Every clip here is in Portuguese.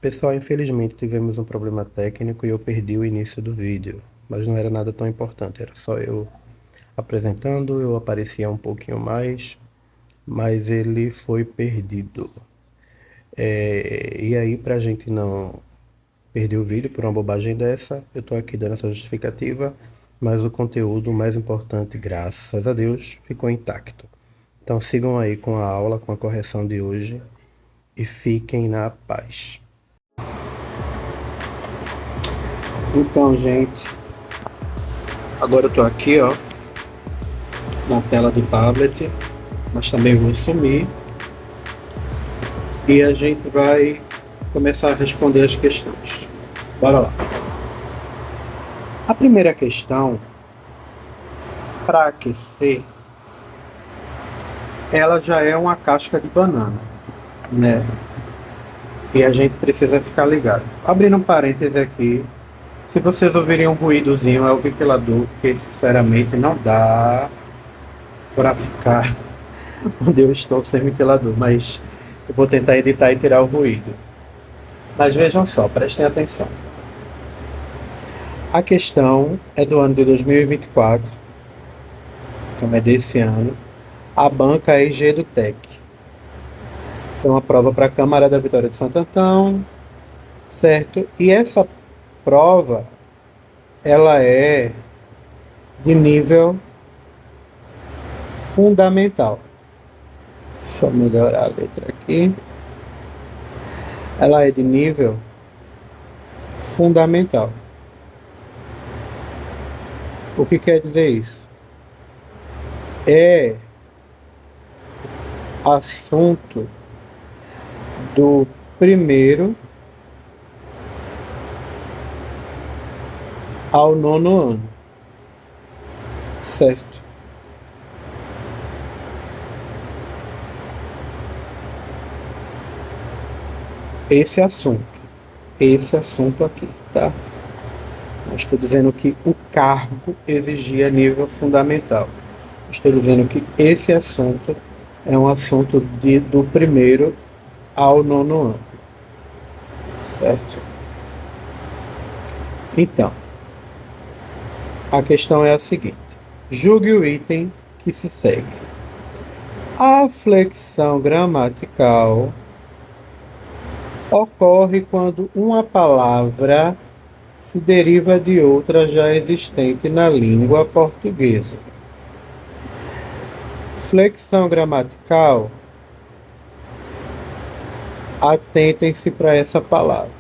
Pessoal, infelizmente tivemos um problema técnico e eu perdi o início do vídeo, mas não era nada tão importante, era só eu apresentando, eu aparecia um pouquinho mais, mas ele foi perdido. E aí, pra gente não perder o vídeo por uma bobagem dessa, eu tô aqui dando essa justificativa, mas o conteúdo mais importante, graças a Deus, ficou intacto. Então sigam aí com a aula, com a correção de hoje e fiquem na paz. Então, gente, agora eu tô aqui, ó, na tela do tablet, mas também vou sumir e a gente vai começar a responder as questões. Bora lá. A primeira questão, para aquecer, ela já é uma casca de banana, né? E a gente precisa ficar ligado. Abrindo um parêntese aqui, se vocês ouvirem um ruídozinho, é o ventilador, porque sinceramente não dá para ficar onde eu estou sem ventilador, mas eu vou tentar editar e tirar o ruído. Mas vejam só, prestem atenção. A questão é do ano de 2024, então é desse ano. A banca é IG do TEC. Foi uma prova para a Câmara da Vitória de Santo Antão, certo? E essa prova, ela é de nível fundamental. Deixa eu melhorar a letra aqui. Ela é de nível fundamental. O que quer dizer isso? É assunto do primeiro ao nono ano, certo? Esse assunto aqui, tá? Não estou dizendo que o cargo exigia nível fundamental. Estou dizendo que esse assunto é um assunto do primeiro ao nono ano, certo? Então, a questão é a seguinte: julgue o item que se segue. A flexão gramatical ocorre quando uma palavra se deriva de outra já existente na língua portuguesa. Flexão gramatical, atentem-se para essa palavra.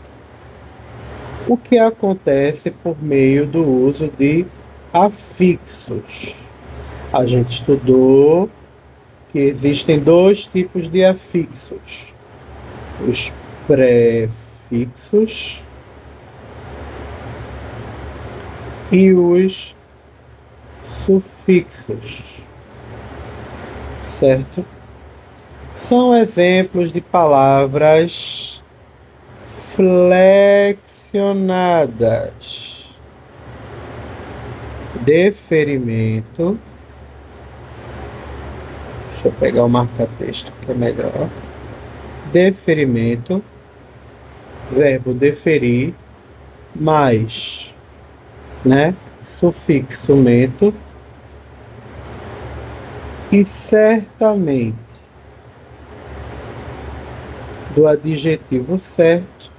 O que acontece por meio do uso de afixos? A gente estudou que existem dois tipos de afixos: os prefixos e os sufixos, certo? São exemplos de palavras flexionadas. Deferimento. Deixa eu pegar o marca-texto que é melhor. Deferimento, verbo deferir, mais, né? Sufixo mento e certamente do adjetivo certo,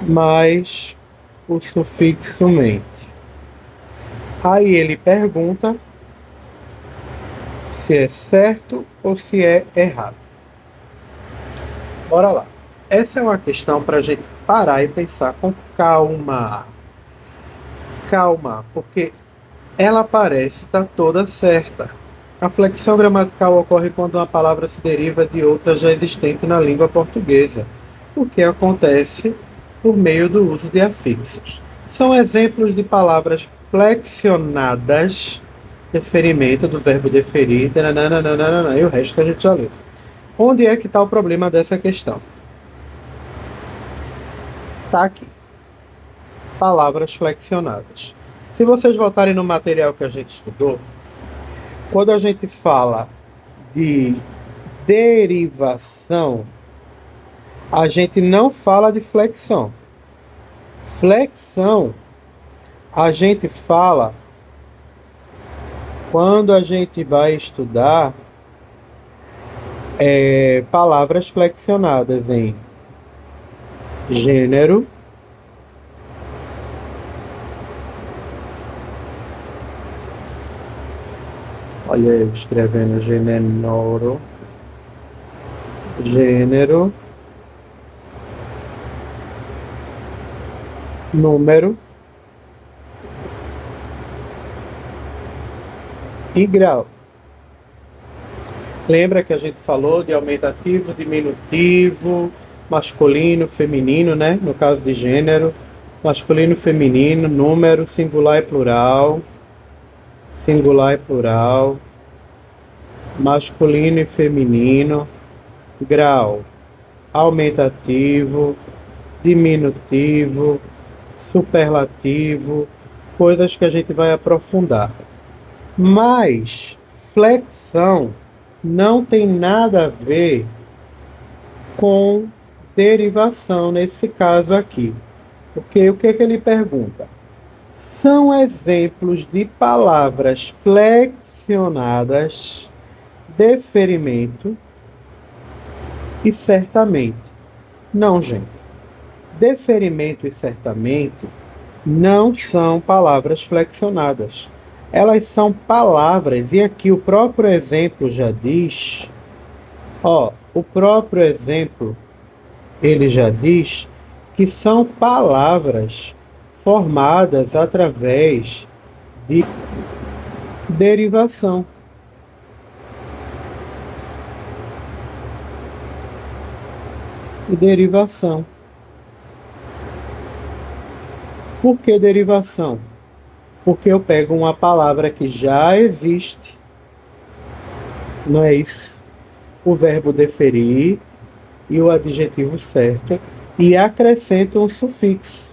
mais o sufixo mente. Aí ele pergunta se é certo ou se é errado. Bora lá. Essa é uma questão para a gente parar e pensar com calma. Calma, porque ela parece estar toda certa. A flexão gramatical ocorre quando uma palavra se deriva de outra já existente na língua portuguesa, o que acontece por meio do uso de afixos. São exemplos de palavras flexionadas, deferimento do verbo deferir, nananana, e o resto que a gente já leu. Onde é que está o problema dessa questão? Está aqui. Palavras flexionadas. Se vocês voltarem no material que a gente estudou, quando a gente fala de derivação, A gente não fala de flexão. Flexão, a gente fala quando a gente vai estudar palavras flexionadas em gênero, olha eu escrevendo gênero, número e grau. Lembra que a gente falou de aumentativo, diminutivo, masculino, feminino, né? No caso de gênero, masculino, feminino, número, singular e plural, masculino e feminino, grau, aumentativo, diminutivo, superlativo, coisas que a gente vai aprofundar. Mas flexão não tem nada a ver com derivação nesse caso aqui. Porque o que ele pergunta? São exemplos de palavras flexionadas, deferimento e certamente. Não, gente. Deferimento e certamente não são palavras flexionadas. Elas são palavras, e aqui o próprio exemplo já diz, o próprio exemplo, ele já diz que são palavras formadas através de derivação. Por que derivação? Porque eu pego uma palavra que já existe, não é isso? O verbo deferir e o adjetivo certo, e acrescento um sufixo.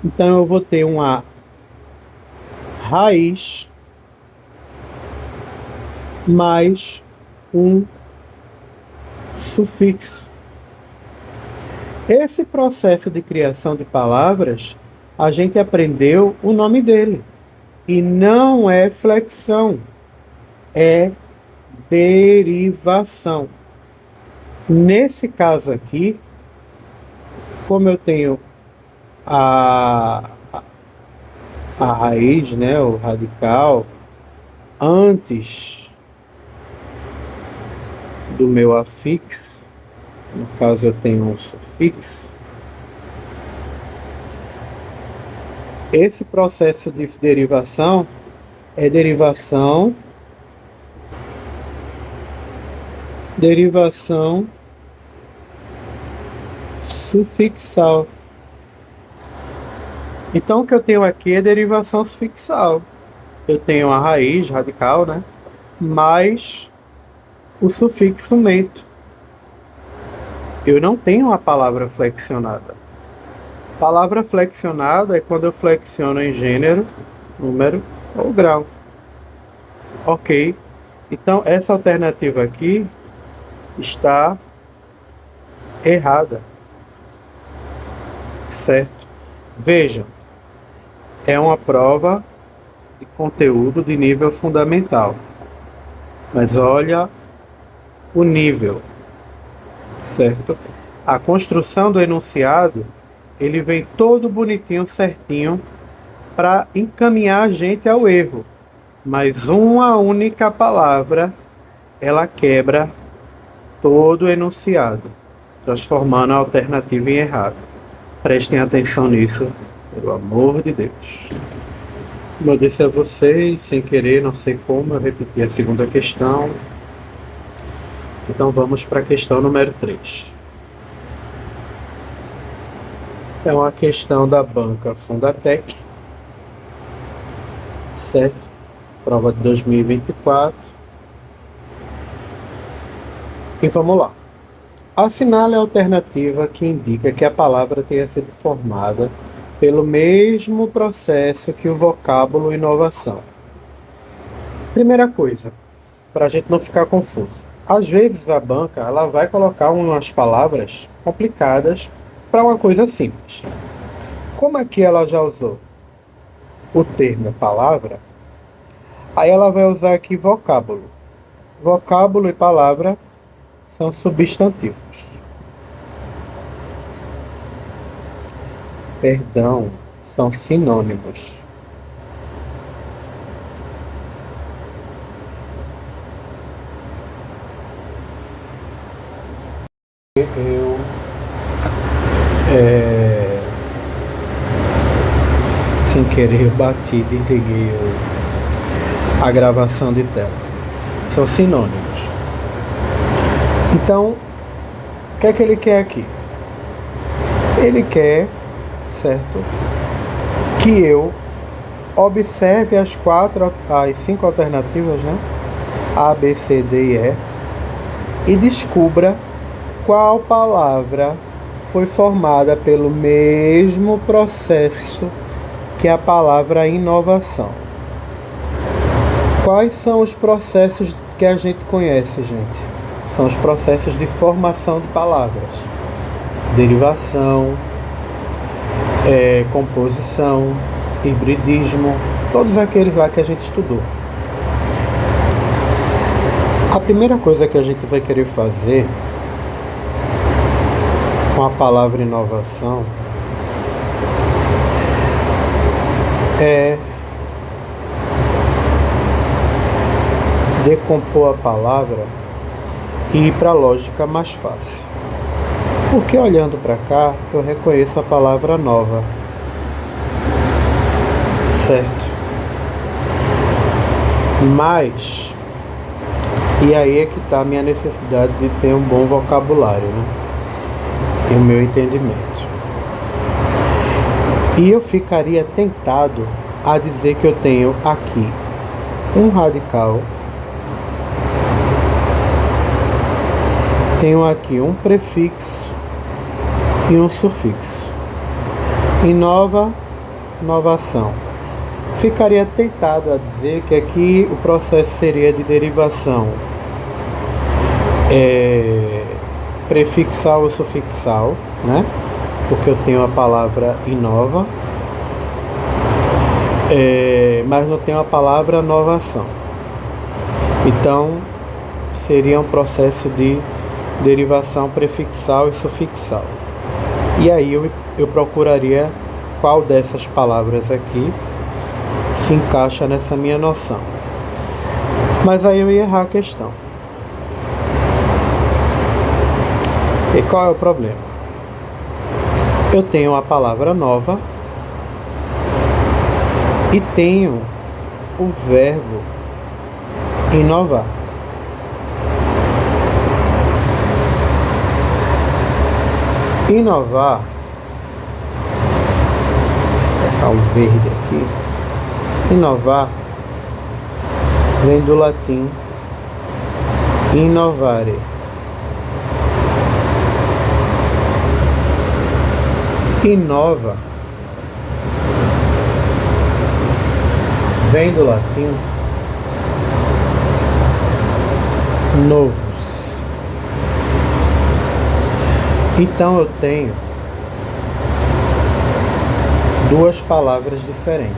Então eu vou ter uma raiz mais um sufixo. Esse processo de criação de palavras, a gente aprendeu o nome dele. E não é flexão, é derivação. Nesse caso aqui, como eu tenho a raiz, né, o radical, antes do meu afixo, no caso eu tenho um sufixo, esse processo de derivação é derivação sufixal. Então o que eu tenho aqui é derivação sufixal. Eu tenho a raiz radical, né, mais o sufixo mento. Eu não tenho a palavra flexionada. Palavra flexionada é quando eu flexiono em gênero, número ou grau. Ok. Então, essa alternativa aqui está errada. Certo? Vejam, é uma prova de conteúdo de nível fundamental. Mas olha o nível. Certo? A construção do enunciado, ele vem todo bonitinho, certinho, para encaminhar a gente ao erro. Mas uma única palavra, ela quebra todo o enunciado, transformando a alternativa em errado. Prestem atenção nisso, pelo amor de Deus. Como eu disse a vocês, sem querer, não sei como, eu repeti a segunda questão. Então vamos para a questão número 3. É uma questão da banca Fundatec, certo? Prova de 2024. E vamos lá. Assinale a alternativa que indica que a palavra tenha sido formada pelo mesmo processo que o vocábulo inovação. Primeira coisa, para a gente não ficar confuso. Às vezes a banca ela vai colocar umas palavras complicadas para uma coisa simples. Como aqui ela já usou o termo palavra, aí ela vai usar aqui vocábulo. Vocábulo e palavra são substantivos. Perdão, são sinônimos. Eu sem querer bati e desliguei a gravação de tela. São sinônimos. Então, o que é que ele quer aqui? Ele quer, certo, que eu observe as 5 alternativas, né? A, B, C, D e E descubra qual palavra foi formada pelo mesmo processo que a palavra inovação. Quais são os processos que a gente conhece, gente? São os processos de formação de palavras. Derivação, composição, hibridismo, todos aqueles lá que a gente estudou. A primeira coisa que a gente vai querer fazer com a palavra inovação é decompor a palavra e ir para a lógica mais fácil. Porque olhando para cá, eu reconheço a palavra nova. Certo? Mas, e aí é que está a minha necessidade de ter um bom vocabulário, né? E o meu entendimento. E eu ficaria tentado a dizer que eu tenho aqui um radical, tenho aqui um prefixo e um sufixo. Inova, inovação. Ficaria tentado a dizer que aqui o processo seria de derivação prefixal ou sufixal, né? Porque eu tenho a palavra inova, mas não tenho a palavra inovação. Então, seria um processo de derivação prefixal e sufixal. E aí eu procuraria qual dessas palavras aqui se encaixa nessa minha noção. Mas aí eu ia errar a questão. E qual é o problema? Eu tenho a palavra nova e tenho o verbo inovar. Inovar, vou colocar o verde aqui. Inovar vem do latim innovare. Inova vem do latim novos. Então eu tenho duas palavras diferentes.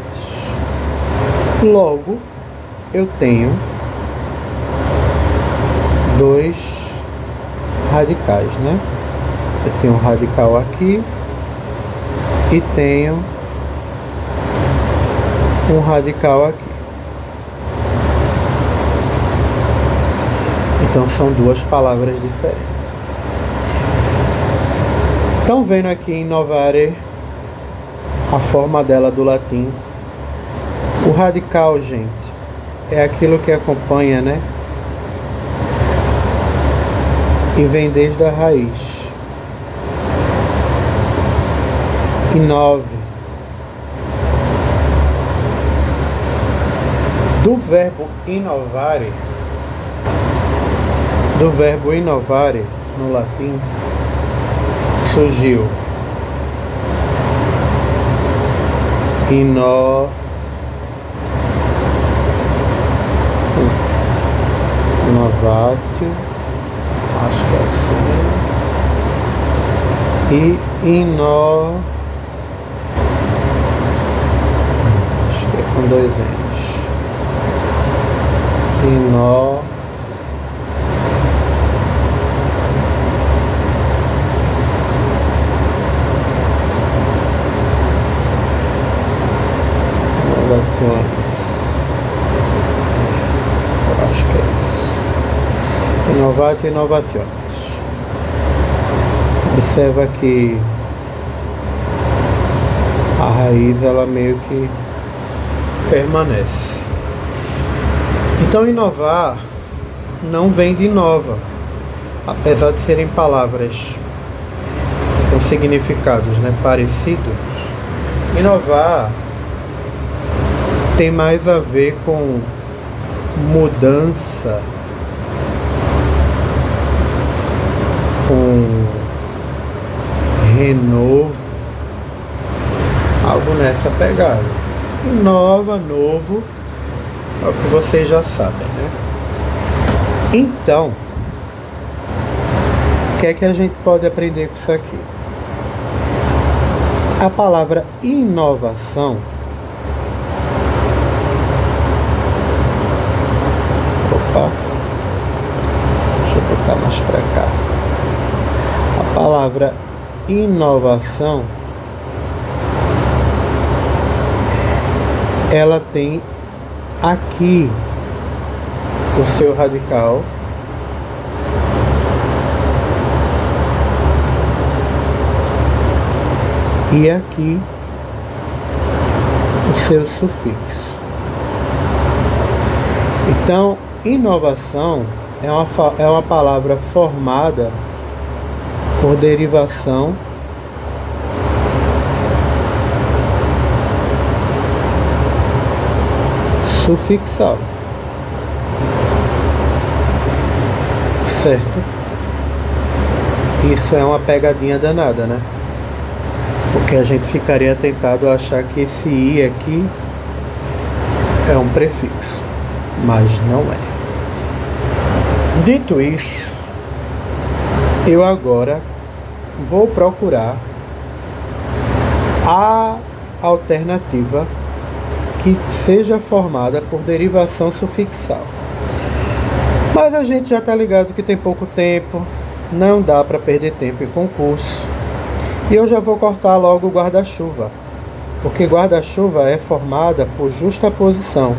Logo, eu tenho dois radicais, né? Eu tenho um radical aqui e tenho um radical aqui. Então são duas palavras diferentes. Então, vendo aqui innovare, a forma dela do latim, o radical, gente, é aquilo que acompanha, né? E vem desde a raiz. Inove. Do verbo inovare, no latim, surgiu inovatio, Acho que é assim. E acho que é com dois N's. Inovações. Eu acho que é isso. Inovatio inovações. Observa que a raiz ela meio que permanece. Então inovar não vem de inova, apesar de serem palavras com significados, né, parecidos. Inovar tem mais a ver com mudança, com renovo, algo nessa pegada. Inova, novo, é o que vocês já sabem, né? Então, o que é que a gente pode aprender com isso aqui? A palavra inovação, deixa eu botar mais para cá. A palavra inovação, ela tem aqui o seu radical e aqui o seu sufixo. Então, inovação é uma palavra formada por derivação sufixal, certo? Isso é uma pegadinha danada, né? Porque a gente ficaria tentado a achar que esse i aqui é um prefixo, mas não é. Dito isso, eu agora vou procurar a alternativa que seja formada por derivação sufixal. Mas a gente já está ligado que tem pouco tempo, não dá para perder tempo em concurso. E eu já vou cortar logo o guarda-chuva, porque guarda-chuva é formada por justaposição.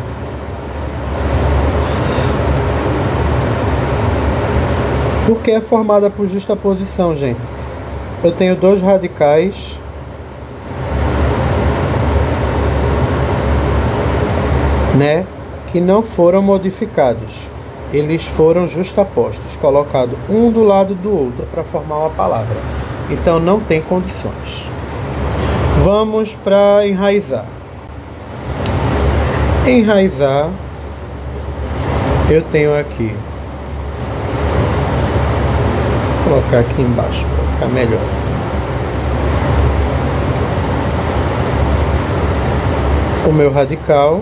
Por que é formada por justaposição, gente? Eu tenho dois radicais que não foram modificados. Eles foram justapostos, colocados um do lado do outro para formar uma palavra. Então não tem condições. Vamos para enraizar. Enraizar, eu tenho aqui. Vou colocar aqui embaixo para ficar melhor. O meu radical,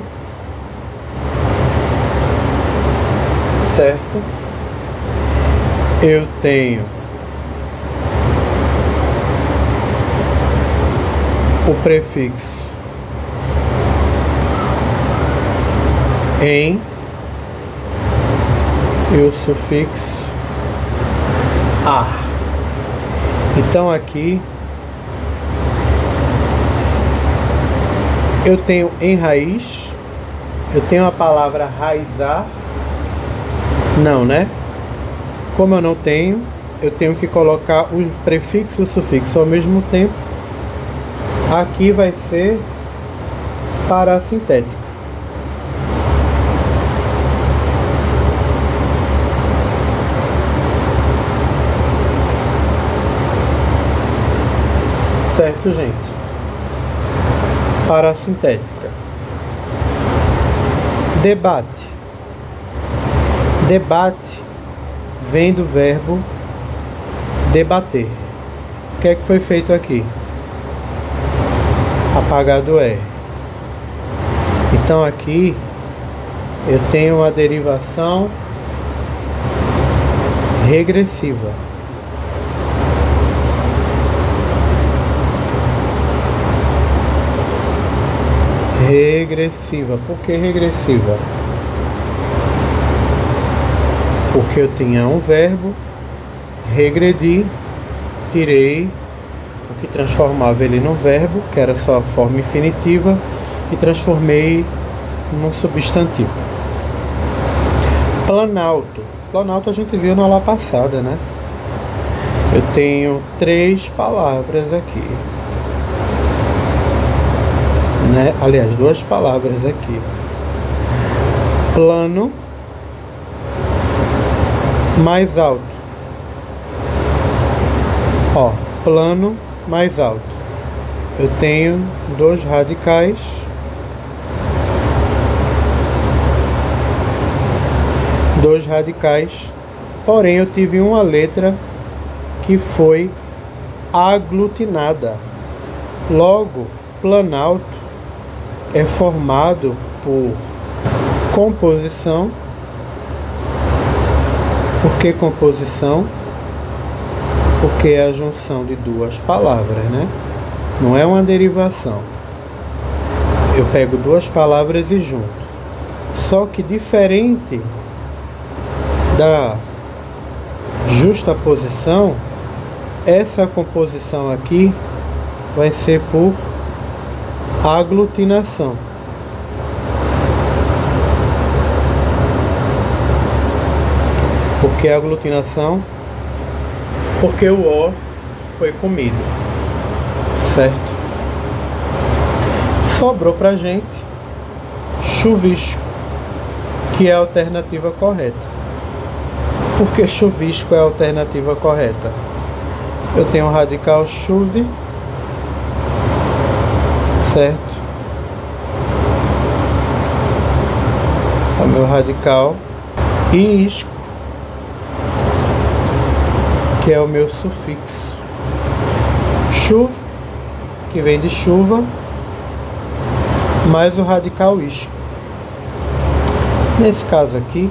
certo? Eu tenho o prefixo em e o sufixo a. Então aqui eu tenho em raiz, eu tenho a palavra raizar. Não, né? Como eu não tenho, eu tenho que colocar o prefixo e o sufixo ao mesmo tempo. Aqui vai ser parassintética. Certo, gente? Parassintética. Debate. Debate vem do verbo debater. O que é que foi feito aqui? Apagado é. Então aqui eu tenho a derivação regressiva. Regressiva. Por que regressiva? Porque eu tinha um verbo, regredi, tirei o que transformava ele num verbo, que era só a forma infinitiva, e transformei num substantivo. Planalto. Planalto a gente viu na aula passada, né? Eu tenho 3 palavras aqui. Né? Aliás, 2 palavras aqui. Plano mais alto. Ó, plano mais alto. Eu tenho 2 radicais. 2 radicais. Porém, eu tive uma letra que foi aglutinada. Logo, planalto é formado por composição. Por que composição? Porque é a junção de 2 palavras, né? Não é uma derivação. Eu pego 2 palavras e junto. Só que diferente da justaposição, essa composição aqui vai ser por aglutinação. Por que aglutinação? Porque o O foi comido, certo? Sobrou pra gente chuvisco, que é a alternativa correta. Por que chuvisco é a alternativa correta? Eu tenho um radical chuve, certo? O meu radical e isco, que é o meu sufixo. Chuva, que vem de chuva, mais o radical isco. Nesse caso aqui,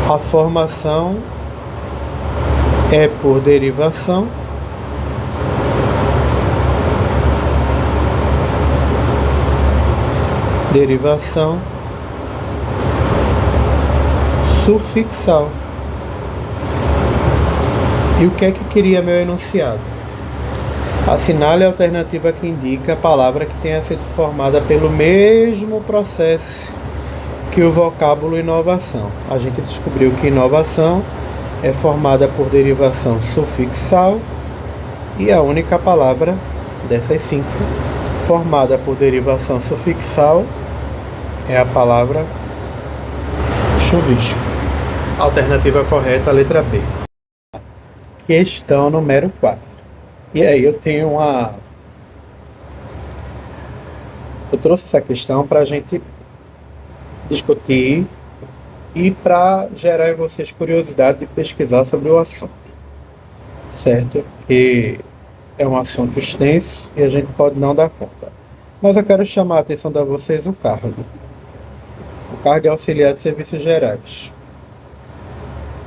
a formação é por derivação. Derivação sufixal. E o que é que queria meu enunciado? Assinale a alternativa que indica a palavra que tenha sido formada pelo mesmo processo que o vocábulo inovação. A gente descobriu que inovação é formada por derivação sufixal e a única palavra dessas 5 formada por derivação sufixal é a palavra chuvisco. Alternativa correta, a letra B. Questão número 4. E aí eu trouxe essa questão para a gente discutir e para gerar em vocês curiosidade de pesquisar sobre o assunto, certo? Que é um assunto extenso e a gente pode não dar conta. Mas eu quero chamar a atenção de vocês o cargo. O cargo é auxiliar de serviços gerais.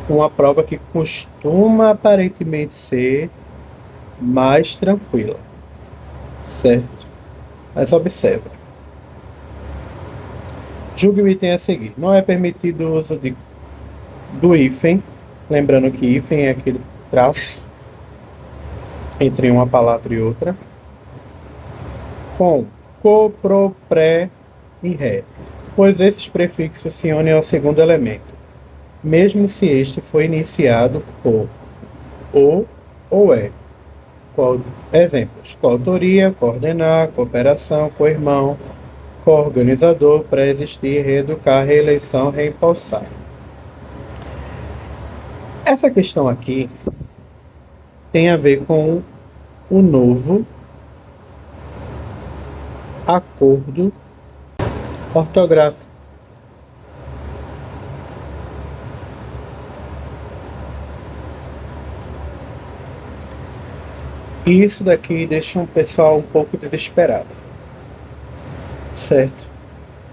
Uma prova que costuma aparentemente ser mais tranquila, certo? Mas observa. Julgue o item a seguir. Não é permitido o uso do hífen, lembrando que hífen é aquele traço entre uma palavra e outra, com co, pro, pré e ré, pois esses prefixos se unem ao segundo elemento, mesmo se este foi iniciado por o ou é. Exemplos: coautoria, coordenar, cooperação, co-irmão, co-organizador, pré-existir, reeducar, reeleição, reimpulsar. Essa questão aqui tem a ver com o novo acordo ortográfico. E isso daqui deixa um pessoal um pouco desesperado, certo?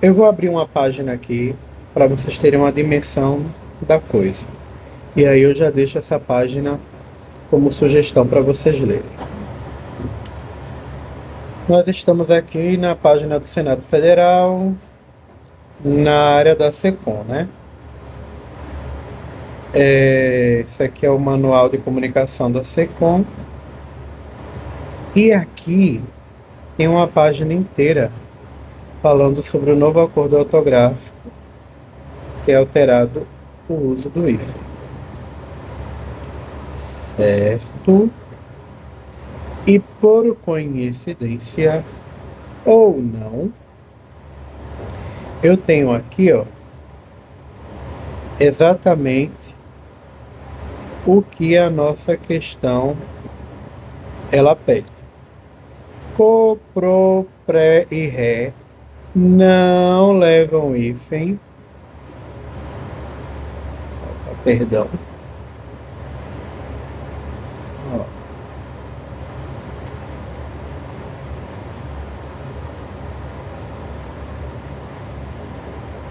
Eu vou abrir uma página aqui para vocês terem uma dimensão da coisa. E aí eu já deixo essa página como sugestão para vocês lerem. Nós estamos aqui na página do Senado Federal, na área da SECOM, né? Esse aqui é o manual de comunicação da SECOM. E aqui tem uma página inteira falando sobre o novo acordo ortográfico que é alterado o uso do hífen. Certo? E por coincidência ou não, eu tenho aqui, ó, exatamente o que a nossa questão ela pede. Co, pro, pré e ré não levam hífen. Perdão. Ó.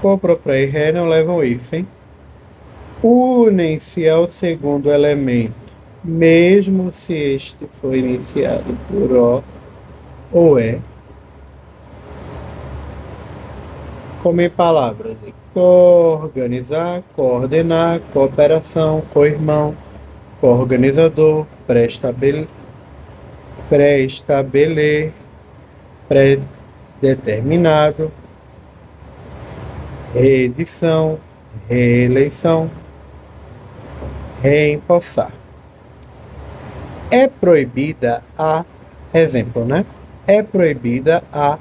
Co, pro, pré e ré não levam hífen. Unem-se ao segundo elemento, mesmo se este for iniciado por O ou E, como em palavras de coorganizar, coordenar, cooperação, co-irmão, coorganizador, pré-estabelecer, pré-determinado, reedição, reeleição, reempossar. É proibida a, exemplo, né? É proibida a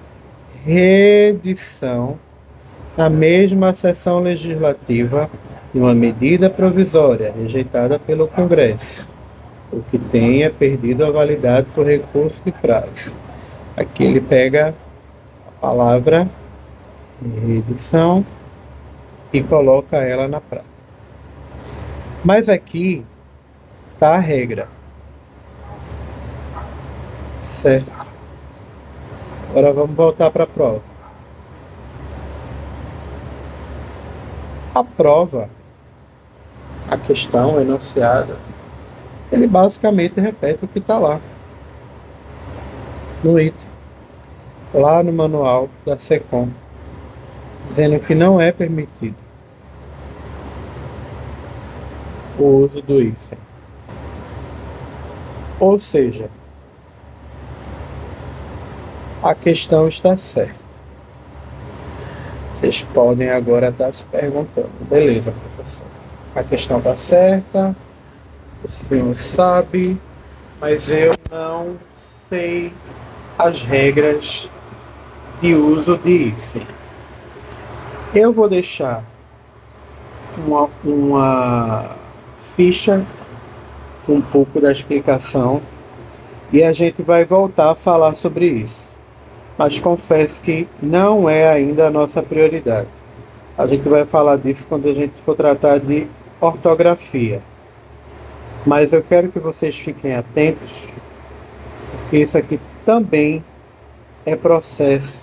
reedição na mesma sessão legislativa de uma medida provisória rejeitada pelo Congresso, o que tenha perdido a validade por recurso de prazo. Aqui ele pega a palavra reedição e coloca ela na prática. Mas aqui está a regra. Certo? Agora vamos voltar para a prova. A prova, a questão, o enunciado, ele basicamente repete o que está lá no item, lá no manual da SECOM, dizendo que não é permitido o uso do hífen. Ou seja, a questão está certa. Vocês podem agora estar se perguntando, beleza, professor, a questão está certa, o senhor sabe, mas eu não sei as regras de uso de hífen. Eu vou deixar uma ficha com um pouco da explicação e a gente vai voltar a falar sobre isso. Mas confesso que não é ainda a nossa prioridade. A gente vai falar disso quando a gente for tratar de ortografia. Mas eu quero que vocês fiquem atentos, porque isso aqui também é processo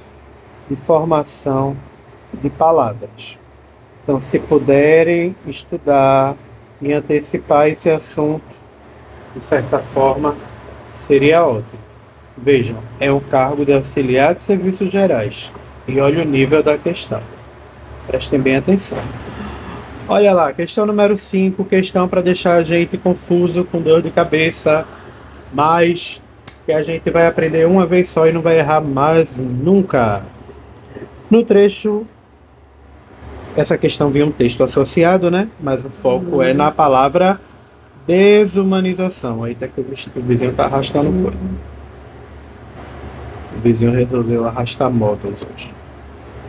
de formação de palavras. Então, se puderem estudar e antecipar esse assunto, de certa forma, seria ótimo. Vejam, é um cargo de auxiliar de serviços gerais. E olha o nível da questão. Prestem bem atenção. Olha lá, questão número 5, questão para deixar a gente confuso, com dor de cabeça, mas que a gente vai aprender uma vez só e não vai errar mais nunca. No trecho, essa questão vinha um texto associado, né? Mas o foco é na palavra desumanização. Aí tá que o vizinho tá arrastando coisa. O vizinho resolveu arrastar móveis hoje.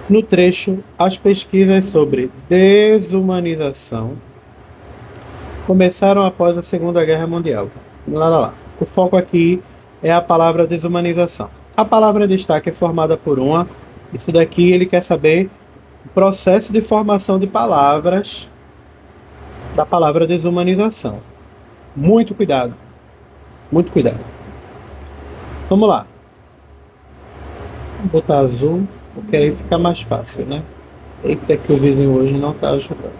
No trecho, as pesquisas sobre desumanização começaram após a Segunda Guerra Mundial. O foco aqui é a palavra desumanização. A palavra destaque é formada por uma. Isso daqui ele quer saber o processo de formação de palavras da palavra desumanização. Muito cuidado. Muito cuidado. Vamos lá. Vou botar azul, porque aí fica mais fácil, né? Eita, que o vizinho hoje não está ajudando.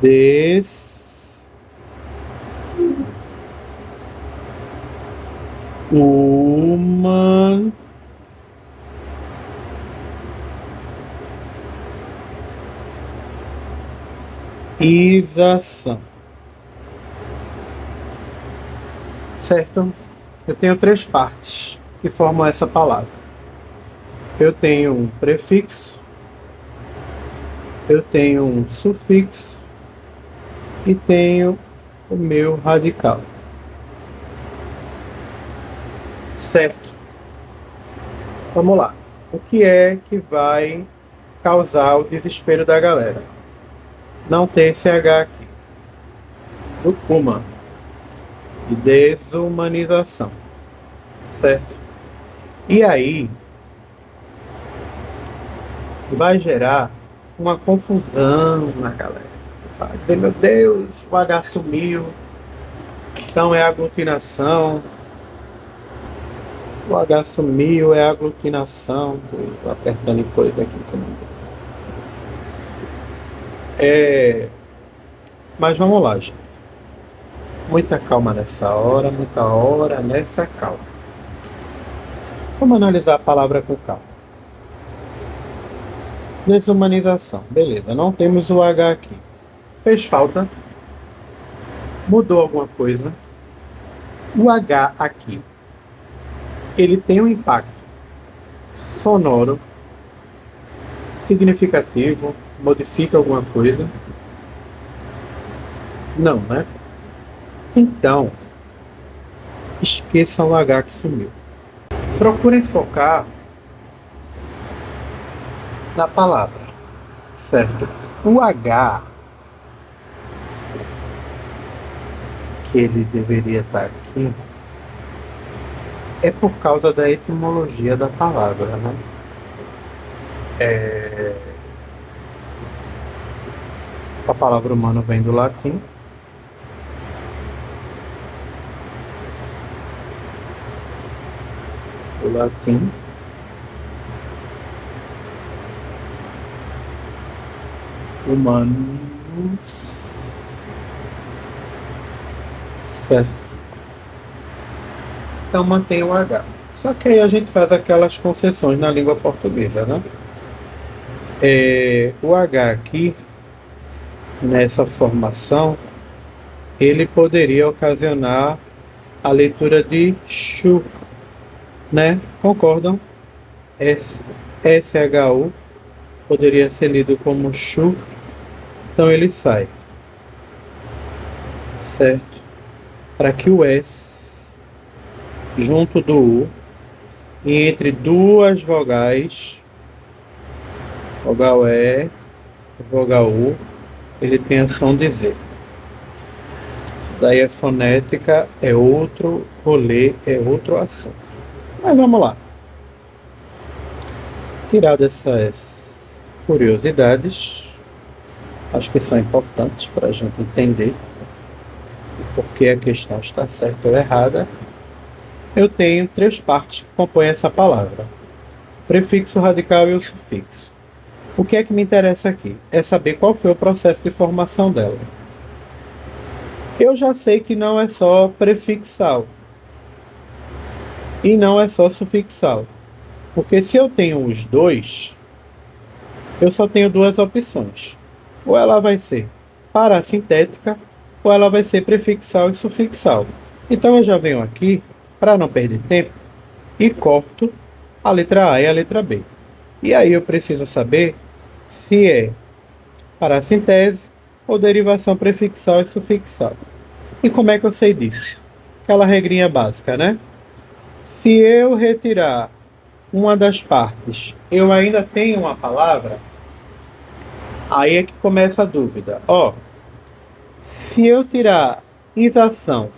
Desumanização. Certo? Eu tenho três partes que formam essa palavra. Eu tenho um prefixo, eu tenho um sufixo e tenho o meu radical. Certo? Vamos lá. O que é que vai causar o desespero da galera? Não ter esse H aqui. Do uma. E desumanização. Certo? E aí vai gerar uma confusão na galera. Vai dizer, meu Deus, o H sumiu. Então é aglutinação. O H sumiu, é aglutinação. Estou apertando em coisa aqui que eu não vejo. Mas vamos lá, gente. Muita calma nessa hora, muita hora nessa calma. Vamos analisar a palavra com calma. Desumanização. Beleza, não temos o H aqui. Fez falta? Mudou alguma coisa? O H aqui, ele tem um impacto sonoro significativo? Modifica alguma coisa? Não, né? Então, esqueçam o H que sumiu. Procurem focar na palavra, certo? O H, que ele deveria estar aqui, é por causa da etimologia da palavra, né? A palavra humana vem do latim. O latim. Humanos. Certo. Então mantém o H. Só que aí a gente faz aquelas concessões na língua portuguesa, né? O H aqui, nessa formação, ele poderia ocasionar a leitura de chu, né? Concordam? SHU poderia ser lido como chu, então ele sai, certo? Para que o S, junto do U, e entre duas vogais, vogal E, vogal U, ele tenha som de Z. Daí a fonética é outro rolê, é outro assunto. Mas vamos lá. Tirado essas curiosidades, acho que são importantes para a gente entender por que a questão está certa ou errada. Eu tenho três partes que compõem essa palavra: o prefixo, o radical e o sufixo. O que é que me interessa aqui? É saber qual foi o processo de formação dela. Eu já sei que não é só prefixal e não é só sufixal, porque se eu tenho os dois, eu só tenho duas opções: ou ela vai ser parassintética ou ela vai ser prefixal e sufixal. Então eu já venho aqui, para não perder tempo, e corto a letra A e a letra B. E aí eu preciso saber se é parassintese ou derivação prefixal e sufixal. E como é que eu sei disso? Aquela regrinha básica, né? Se eu retirar uma das partes, eu ainda tenho uma palavra? Aí é que começa a dúvida. Se eu tirar isação,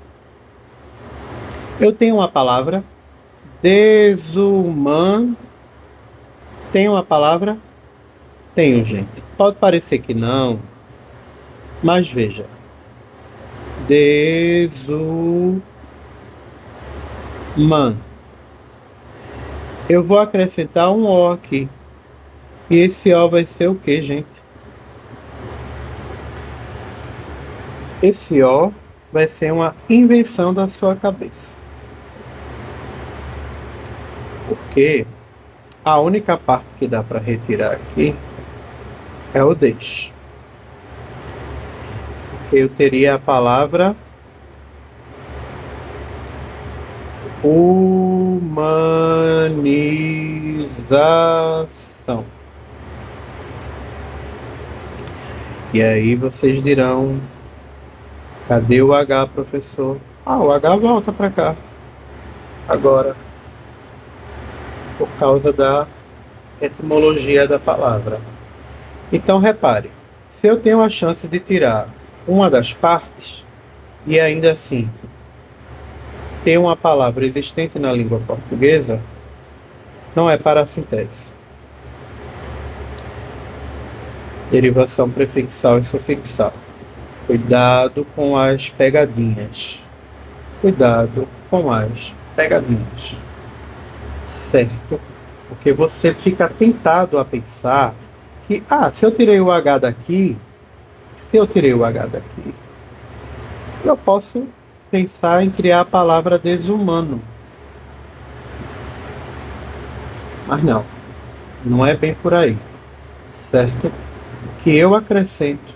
eu tenho uma palavra? Desuman. Tem uma palavra? Tenho, gente. Pode parecer que não, mas veja. Desuman. Eu vou acrescentar um O aqui. E esse O vai ser o que, gente? Esse O vai ser uma invenção da sua cabeça. Porque a única parte que dá para retirar aqui é o deixe. Eu teria a palavra humanização. E aí vocês dirão: cadê o H, professor? Ah, o H volta para cá. Agora, por causa da etimologia da palavra. Então, repare, se eu tenho a chance de tirar uma das partes, e ainda assim ter uma palavra existente na língua portuguesa, não é parassintese. Derivação prefixal e sufixal. Cuidado com as pegadinhas. Cuidado com as pegadinhas. Certo? Porque você fica tentado a pensar que, se eu tirei o H daqui, eu posso pensar em criar a palavra desumano. Mas não é bem por aí. Certo? O que eu acrescento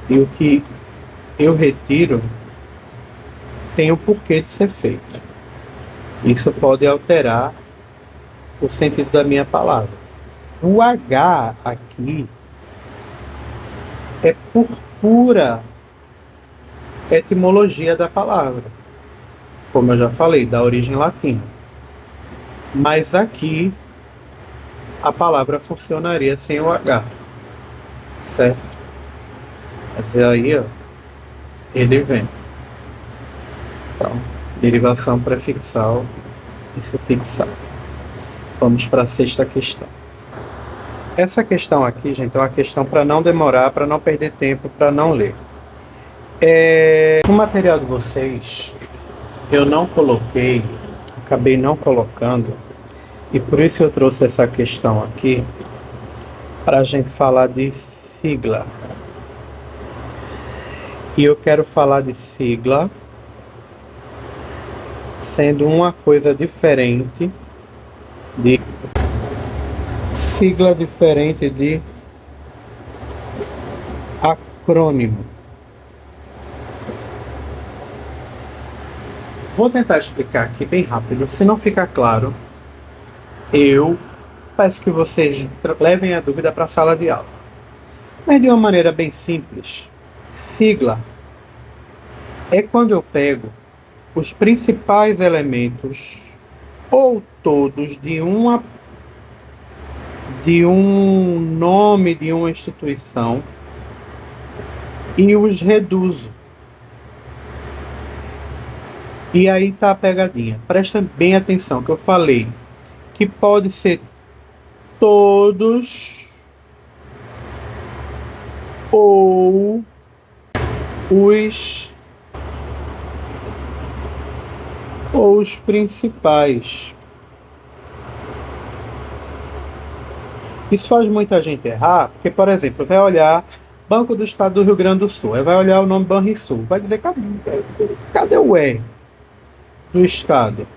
e o que eu retiro tem o porquê de ser feito. Isso pode alterar o sentido da minha palavra. O H aqui é por pura etimologia da palavra, como eu já falei, da origem latina. Mas aqui a palavra funcionaria sem o H, certo? Mas aí, ele vem. Então, derivação prefixal e sufixal. Vamos para a sexta questão. Essa questão aqui, gente, é uma questão para não demorar, para não perder tempo, para não ler. No material de vocês, eu não coloquei, acabei não colocando, e por isso eu trouxe essa questão aqui, para a gente falar de sigla. E eu quero falar de sigla sendo uma coisa diferente de acrônimo. Vou tentar explicar aqui bem rápido. Se não ficar claro, eu peço que vocês levem a dúvida para a sala de aula. Mas de uma maneira bem simples, sigla é quando eu pego os principais elementos ou todos de um nome de uma instituição e os reduzo. E aí tá a pegadinha. Presta bem atenção que eu falei que pode ser todos ou os principais. Isso faz muita gente errar, porque, por exemplo, vai olhar Banco do Estado do Rio Grande do Sul, aí vai olhar o nome Banrisul, vai dizer, cadê o E do Estado?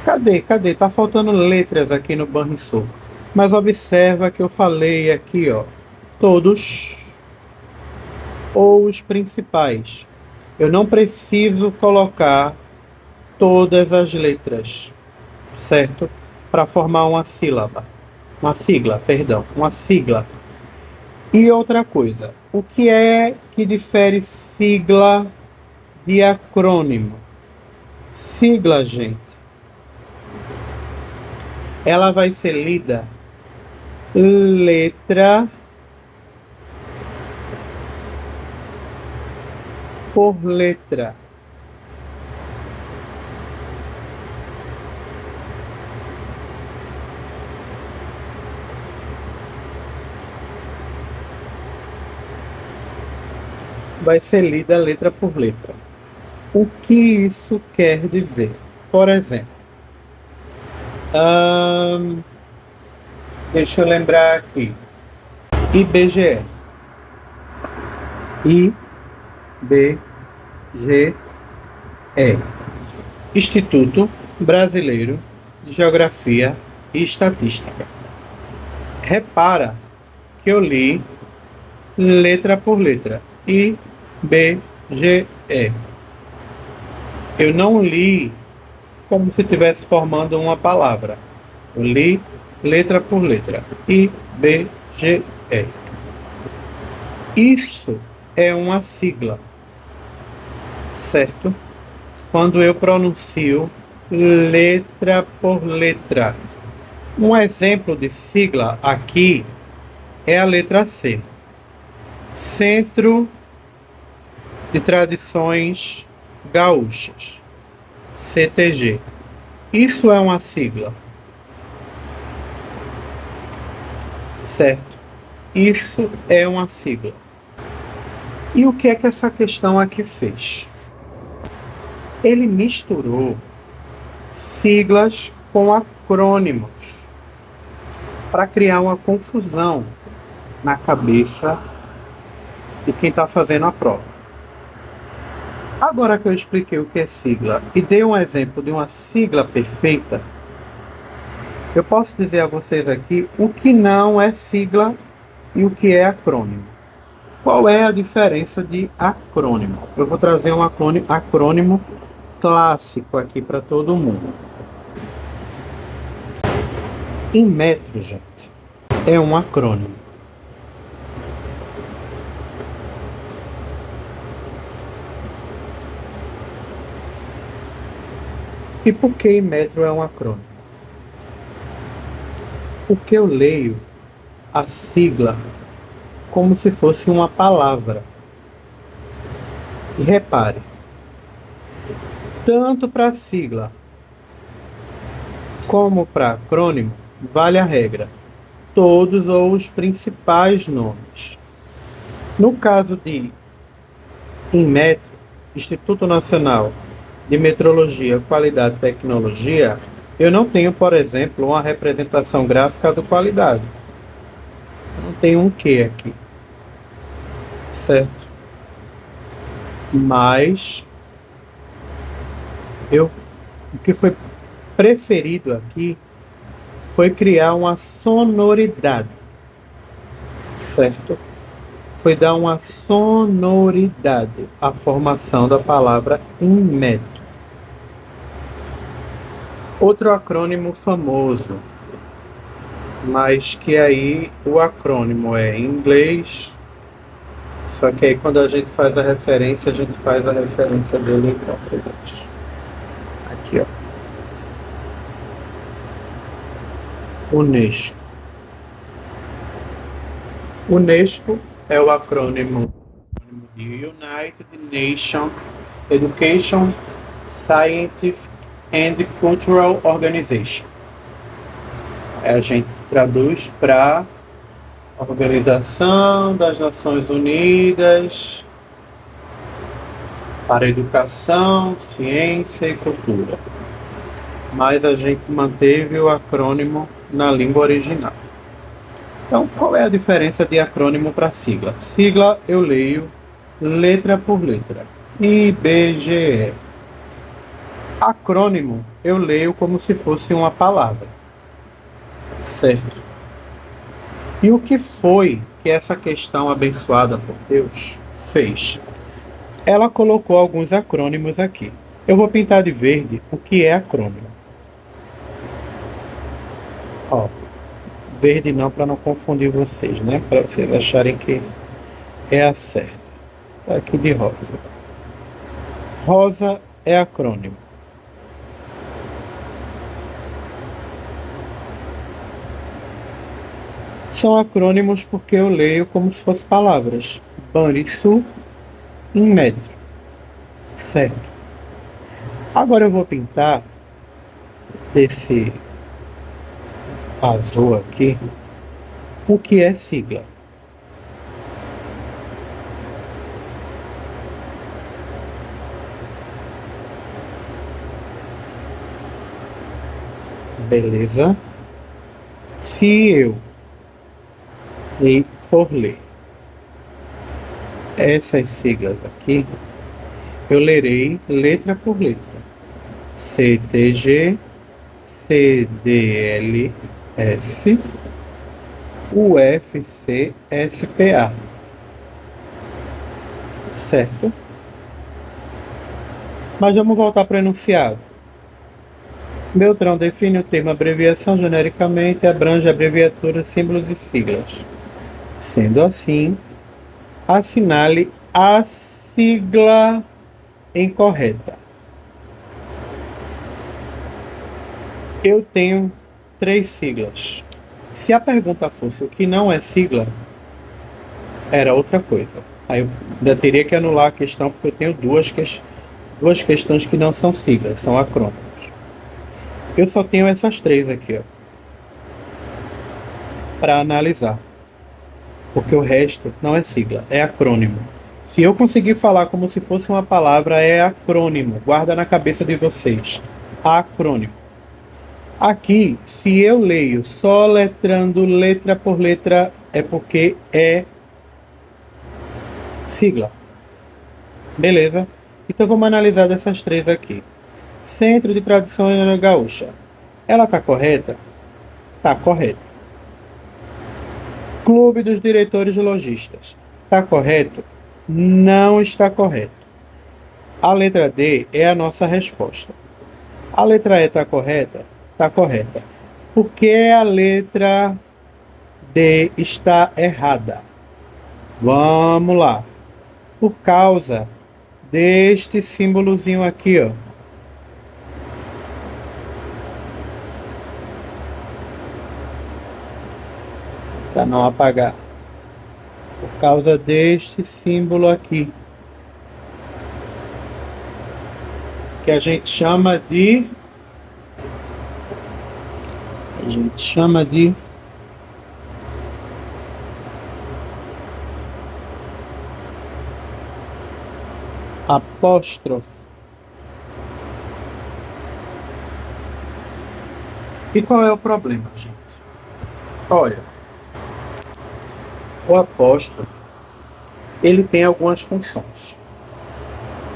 Cadê? Tá faltando letras aqui no Banrisul. Mas observa que eu falei aqui, todos ou os principais. Eu não preciso colocar todas as letras, certo? Para formar uma sigla. E outra coisa, o que é que difere sigla de acrônimo? Sigla, gente, ela vai ser lida letra por letra. Vai ser lida letra por letra. O que isso quer dizer? Por exemplo, deixa eu lembrar aqui. IBGE. Instituto Brasileiro de Geografia e Estatística. Repara que eu li letra por letra. IBGE. Eu não li como se estivesse formando uma palavra. Eu li letra por letra. IBGE. Isso é uma sigla, certo? Quando eu pronuncio letra por letra. Um exemplo de sigla aqui é a letra C. Centro de Tradições Gaúchas. CTG. Isso é uma sigla, certo? Isso é uma sigla. E o que é que essa questão aqui fez? Ele misturou siglas com acrônimos para criar uma confusão na cabeça de quem está fazendo a prova. Agora que eu expliquei o que é sigla e dei um exemplo de uma sigla perfeita, eu posso dizer a vocês aqui o que não é sigla e o que é acrônimo. Qual é a diferença de acrônimo? Eu vou trazer um acrônimo clássico aqui para todo mundo. Inmetro, gente, é um acrônimo. E por que Inmetro é um acrônimo? Porque eu leio a sigla como se fosse uma palavra. E repare, tanto para sigla como para acrônimo, vale a regra. Todos ou os principais nomes. No caso de Inmetro, Instituto Nacional de Metrologia, Qualidade e Tecnologia, eu não tenho, por exemplo, uma representação gráfica do qualidade. Eu não tenho um Q aqui. Certo? Mas o que foi preferido aqui foi criar uma sonoridade. Certo? Foi dar uma sonoridade à formação da palavra Inmetro. Outro acrônimo famoso, mas que aí o acrônimo é em inglês, só que aí quando a gente faz a referência dele em português. Aqui, ó. Unesco. Unesco é o acrônimo de United Nations Education, Scientific and Cultural Organization. A gente traduz para Organização das Nações Unidas para Educação, Ciência e Cultura. Mas a gente manteve o acrônimo na língua original. Então, qual é a diferença de acrônimo para sigla? Sigla eu leio letra por letra. IBGE. Acrônimo eu leio como se fosse uma palavra. Certo? E o que foi que essa questão abençoada por Deus fez? Ela colocou alguns acrônimos aqui. Eu vou pintar de verde o que é acrônimo. Ó, verde não, para não confundir vocês, né? Para vocês acharem que é a certa. Tá aqui de rosa. Rosa é acrônimo. São acrônimos porque eu leio como se fossem palavras. Banrisul, Inmetro. Certo. Agora eu vou pintar desse azul aqui o que é sigla. Beleza? Se eu for ler essas siglas aqui, eu lerei letra por letra. CTG, CDLS, UFC, SPA. Certo? Mas vamos voltar para o enunciado. Beltrão define o termo abreviação genericamente, abrange abreviaturas, símbolos e siglas. Sendo assim, assinale a sigla incorreta. Eu tenho 3 siglas. Se a pergunta fosse o que não é sigla, era outra coisa. Aí eu ainda teria que anular a questão, porque eu tenho duas questões que não são siglas, são acrônimos. Eu só tenho essas 3 aqui, ó, para analisar. Porque o resto não é sigla, é acrônimo. Se eu conseguir falar como se fosse uma palavra, é acrônimo. Guarda na cabeça de vocês. Acrônimo. Aqui, se eu leio só letrando letra por letra, é porque é sigla. Beleza? Então vamos analisar dessas 3 aqui. Centro de Tradição Gaúcha. Ela tá correta? Tá correta. Clube dos Diretores Logistas. Tá correto? Não está correto. A letra D é a nossa resposta. A letra E está correta? Está correta. Por que a letra D está errada? Vamos lá. Por causa deste símbolozinho aqui, ó. Para não apagar. Por causa deste símbolo aqui. Que a gente chama de apóstrofe. E qual é o problema, gente? Olha, o apóstrofe, ele tem algumas funções.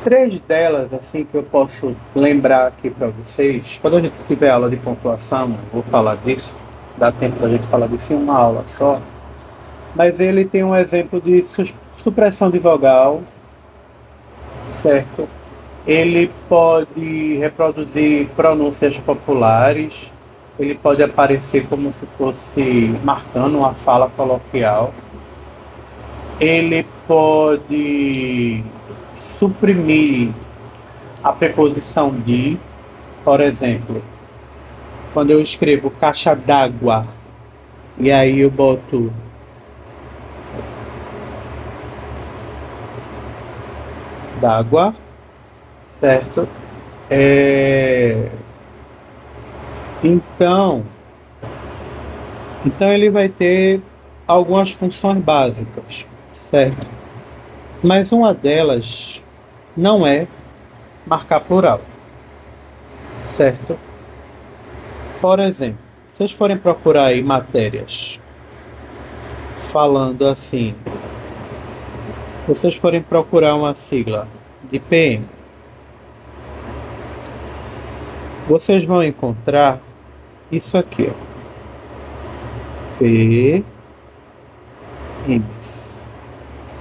3 delas, assim, que eu posso lembrar aqui para vocês. Quando a gente tiver aula de pontuação, eu vou falar disso. Dá tempo da gente falar disso em uma aula só. Mas ele tem um exemplo de supressão de vogal, certo? Ele pode reproduzir pronúncias populares. Ele pode aparecer como se fosse marcando uma fala coloquial. Ele pode suprimir a preposição de, por exemplo, quando eu escrevo caixa d'água e aí eu boto d'água, certo? Então ele vai ter algumas funções básicas, certo? Mas uma delas não é marcar plural, certo? Por exemplo, se vocês forem procurar aí matérias falando assim, se vocês forem procurar uma sigla de PM, vocês vão encontrar isso aqui, ó. P, M,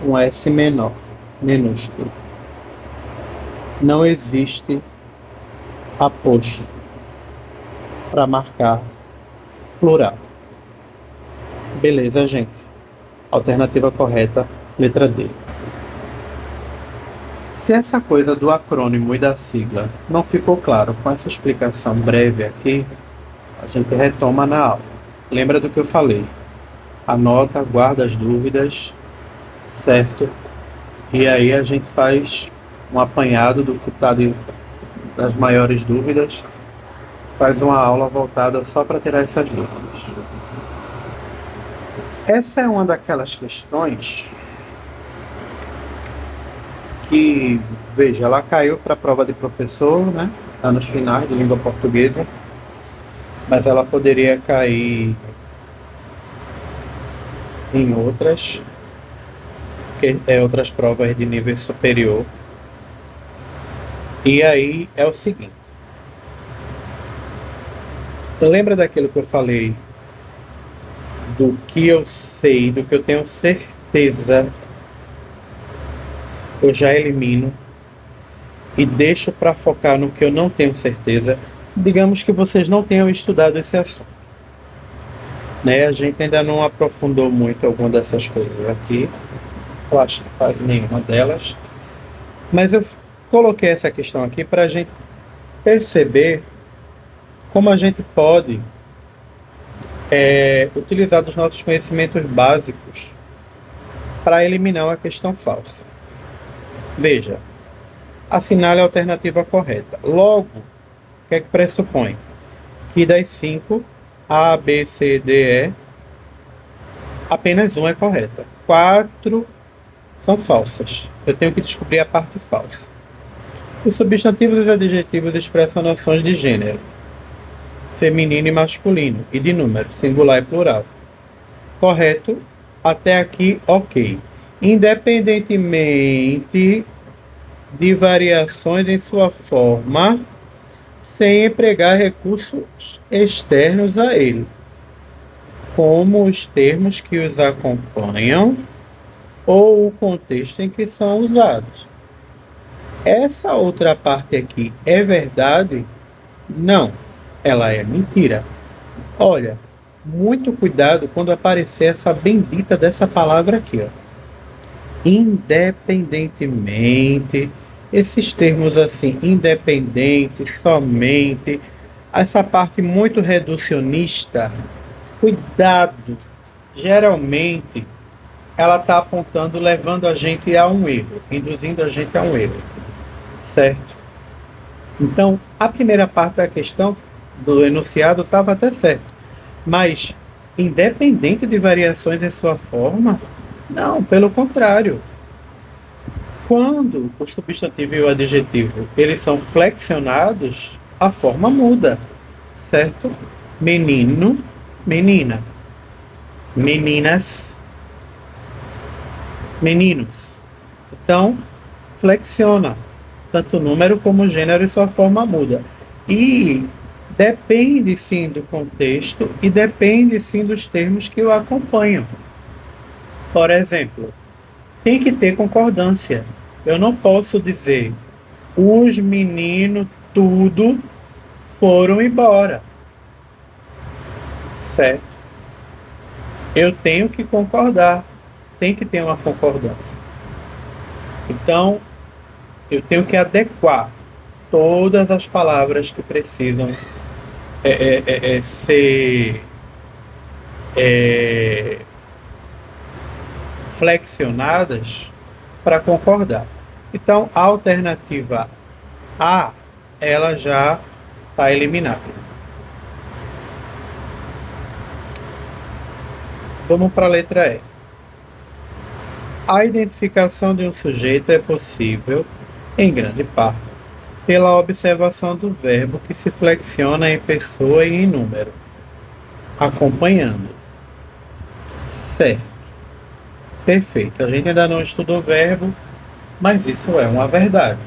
um S menor, minúsculo. Não existe apóstrofo para marcar plural. Beleza, gente? Alternativa correta, letra D. Se essa coisa do acrônimo e da sigla não ficou claro com essa explicação breve aqui, a gente retoma na aula. Lembra do que eu falei? Anota, guarda as dúvidas, certo? E aí a gente faz um apanhado do que está das maiores dúvidas, faz uma aula voltada só para tirar essas dúvidas. Essa é uma daquelas questões que, veja, ela caiu para a prova de professor, né? Anos finais de língua portuguesa, mas ela poderia cair em outras. porque é outras provas de nível superior. E aí é o seguinte. Lembra daquilo que eu falei? Do que eu sei, do que eu tenho certeza, eu já elimino e deixo para focar no que eu não tenho certeza. Digamos que vocês não tenham estudado esse assunto, né? A gente ainda não aprofundou muito alguma dessas coisas aqui. Eu acho que quase nenhuma delas. Mas eu coloquei essa questão aqui para a gente perceber como a gente pode utilizar dos nossos conhecimentos básicos para eliminar uma questão falsa. Veja, assinale a alternativa correta. Logo, o que é que pressupõe? Que das 5, A, B, C, D, E, apenas uma é correta. 4 são falsas. Eu tenho que descobrir a parte falsa. Os substantivos e os adjetivos expressam noções de gênero, feminino e masculino, e de número, singular e plural. Correto? Até aqui, ok. Independentemente de variações em sua forma, sem empregar recursos externos a ele, como os termos que os acompanham ou o contexto em que são usados. Essa outra parte aqui é verdade? Não, ela é mentira. Olha, muito cuidado quando aparecer essa bendita dessa palavra aqui, ó. Independentemente, esses termos assim, independente, somente, essa parte muito reducionista, cuidado, geralmente ela está apontando, levando a gente a um erro, induzindo a gente a um erro, certo? Então, a primeira parte da questão do enunciado estava até certo, mas independente de variações em sua forma, não, pelo contrário. Quando o substantivo e o adjetivo eles são flexionados, a forma muda, certo? Menino, menina, meninas, meninos. Então, flexiona. Tanto o número como o gênero e sua forma muda. E depende sim do contexto e depende sim dos termos que o acompanham. Por exemplo, tem que ter concordância. Eu não posso dizer os meninos tudo foram embora. Certo? Eu tenho que concordar. Tem que ter uma concordância. Então, eu tenho que adequar todas as palavras que precisam ser flexionadas para concordar. Então, a alternativa A, ela já está eliminada. Vamos para a letra E. A identificação de um sujeito é possível, em grande parte, pela observação do verbo que se flexiona em pessoa e em número, acompanhando. Certo. Perfeito. A gente ainda não estudou o verbo, mas isso é uma verdade.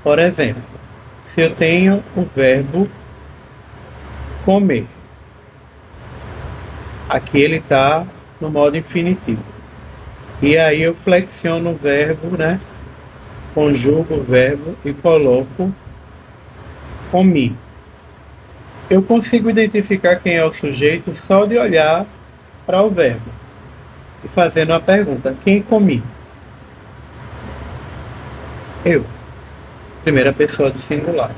Por exemplo, se eu tenho o verbo comer, aqui ele está no modo infinitivo. E aí eu flexiono o verbo, né? Conjugo o verbo e coloco comi. Eu consigo identificar quem é o sujeito só de olhar para o verbo e fazendo a pergunta: quem comi? Eu. Primeira pessoa do singular.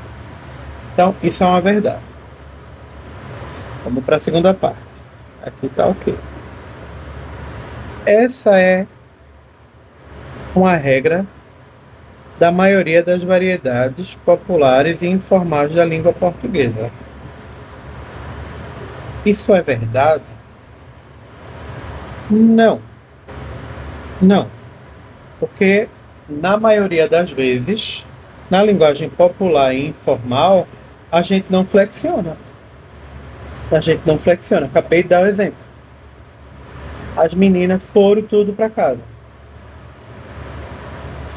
Então, isso é uma verdade. Vamos para a segunda parte. Aqui está ok. Essa é uma regra da maioria das variedades populares e informais da língua portuguesa. Isso é verdade? Não. Não. Porque, na maioria das vezes, na linguagem popular e informal, a gente não flexiona. A gente não flexiona. Acabei de dar o exemplo. As meninas foram tudo para casa.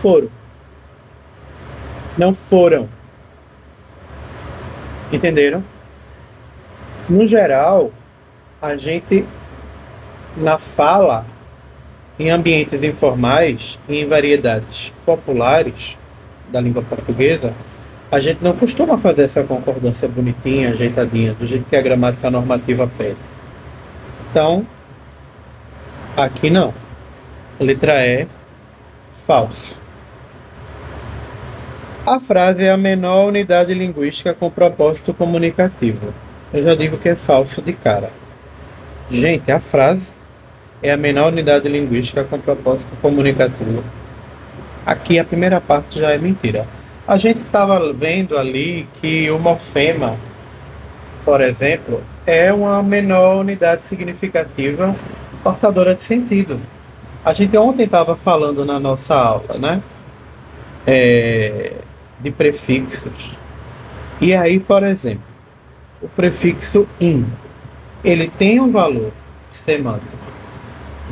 foram. Não foram. Entenderam? No geral, a gente, na fala, em ambientes informais e em variedades populares da língua portuguesa, a gente não costuma fazer essa concordância bonitinha, ajeitadinha, do jeito que a gramática normativa pede. Então, aqui não. Letra E, falso. A frase é a menor unidade linguística com propósito comunicativo. Eu já digo que é falso de cara. Gente, a frase é a menor unidade linguística com propósito comunicativo. Aqui a primeira parte já é mentira. A gente estava vendo ali que o morfema, por exemplo, é uma menor unidade significativa portadora de sentido. A gente ontem estava falando na nossa aula, né? De prefixos. E aí, por exemplo, o prefixo in, ele tem um valor semântico.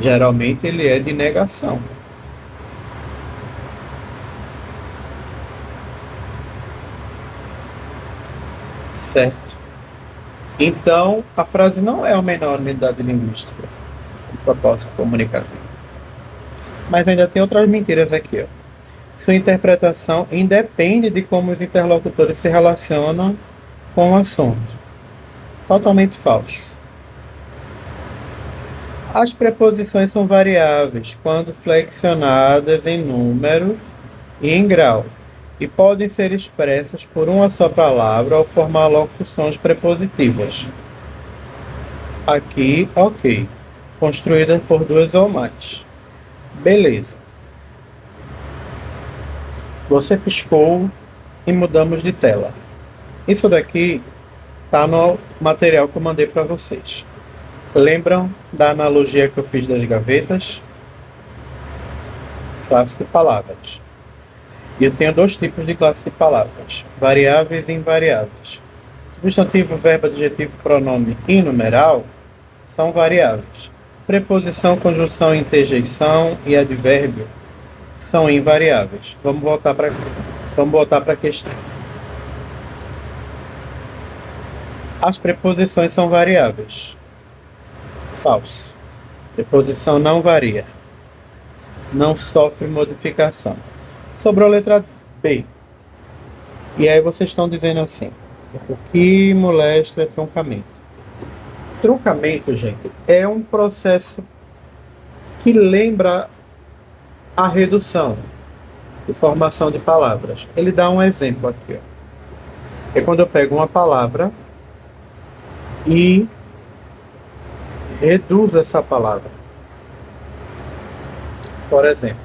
Geralmente ele é de negação. Certo? Então, a frase não é a menor unidade linguística, com propósito comunicativo. Mas ainda tem outras mentiras aqui, ó. Sua interpretação independe de como os interlocutores se relacionam com o assunto. Totalmente falso. As preposições são variáveis quando flexionadas em número e em grau, e podem ser expressas por uma só palavra ou formar locuções prepositivas. Aqui, ok. Construídas por duas ou mais. Beleza. Você piscou e mudamos de tela. Isso daqui está no material que eu mandei para vocês. Lembram da analogia que eu fiz das gavetas? Classe de palavras. E eu tenho dois tipos de classe de palavras: variáveis e invariáveis. Substantivo, verbo, adjetivo, pronome e numeral são variáveis. Preposição, conjunção, interjeição e advérbio são invariáveis. Vamos voltar para a questão. As preposições são variáveis. Falso. Preposição não varia. Não sofre modificação. Sobrou a letra B. E aí vocês estão dizendo assim: o que molesta é truncamento. Truncamento, gente, é um processo que lembra a redução de formação de palavras. Ele dá um exemplo aqui, ó. É quando eu pego uma palavra e reduzo essa palavra. Por exemplo,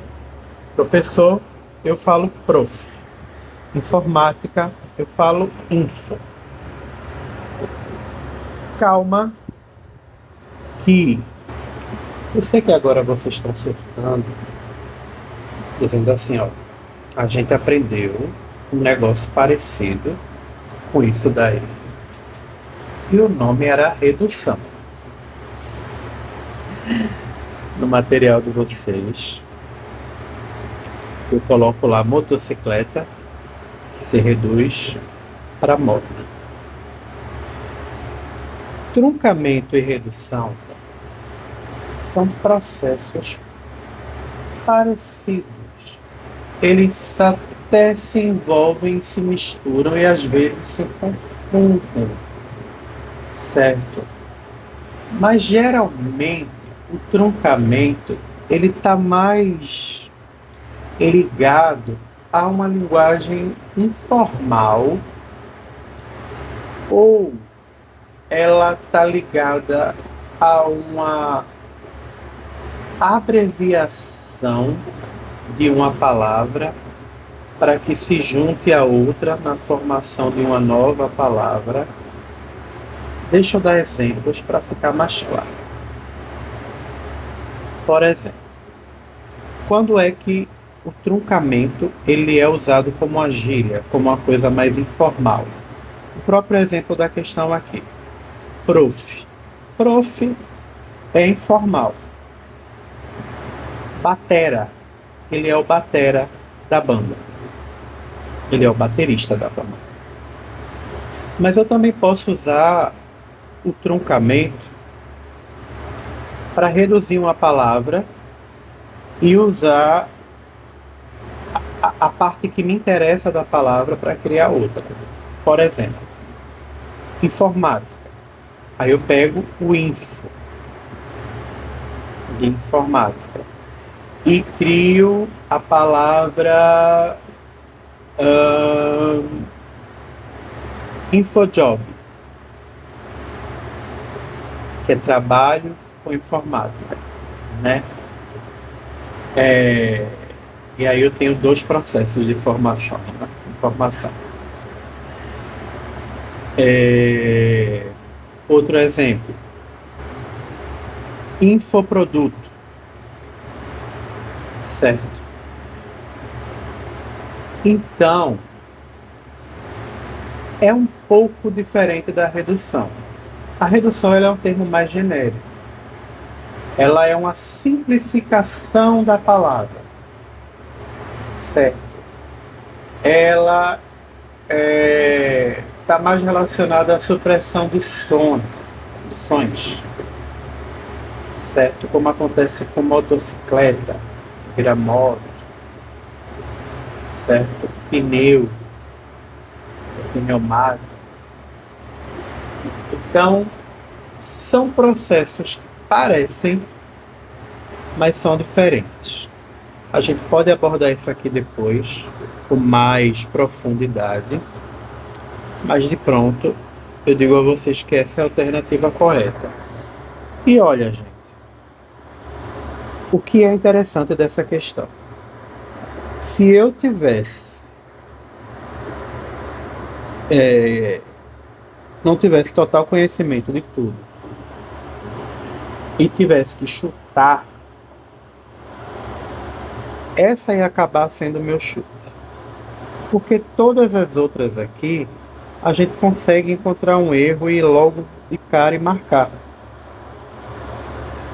professor, eu falo prof. Informática, eu falo info. Calma, que eu sei que agora vocês estão surtando, dizendo assim, ó, a gente aprendeu um negócio parecido com isso daí. E o nome era redução. No material de vocês, eu coloco lá motocicleta, que se reduz para moto. Truncamento e redução são processos parecidos. Eles até se envolvem, se misturam e às vezes se confundem, certo? Mas geralmente o truncamento ele está mais ligado a uma linguagem informal ou ela está ligada a uma abreviação de uma palavra para que se junte a outra na formação de uma nova palavra. Deixa eu dar exemplos para ficar mais claro. Por exemplo, quando é que o truncamento ele é usado como uma gíria, como uma coisa mais informal? O próprio exemplo da questão aqui. Prof. Prof é informal. Batera. Ele é o batera da banda. Ele é o baterista da banda. Mas eu também posso usar o truncamento para reduzir uma palavra e usar a parte que me interessa da palavra para criar outra. Por exemplo, informática. Aí eu pego o info de informática e crio a palavra infojob, que é trabalho com informática, né? E aí eu tenho dois processos de formação, né? Informação. Outro exemplo, infoproduto, certo? Então, é um pouco diferente da redução. A redução ela é um termo mais genérico. Ela é uma simplificação da palavra, certo? Ela está mais relacionada à supressão de sons, certo? Como acontece com motocicleta, vira moto, certo? Pneumático. Então, são processos que parecem, mas são diferentes. A gente pode abordar isso aqui depois, com mais profundidade, mas de pronto, eu digo a vocês que essa é a alternativa correta. E olha, gente, o que é interessante dessa questão? Se eu não tivesse total conhecimento de tudo e tivesse que chutar, essa ia acabar sendo o meu chute. Porque todas as outras aqui, a gente consegue encontrar um erro e ir logo de cara e marcar.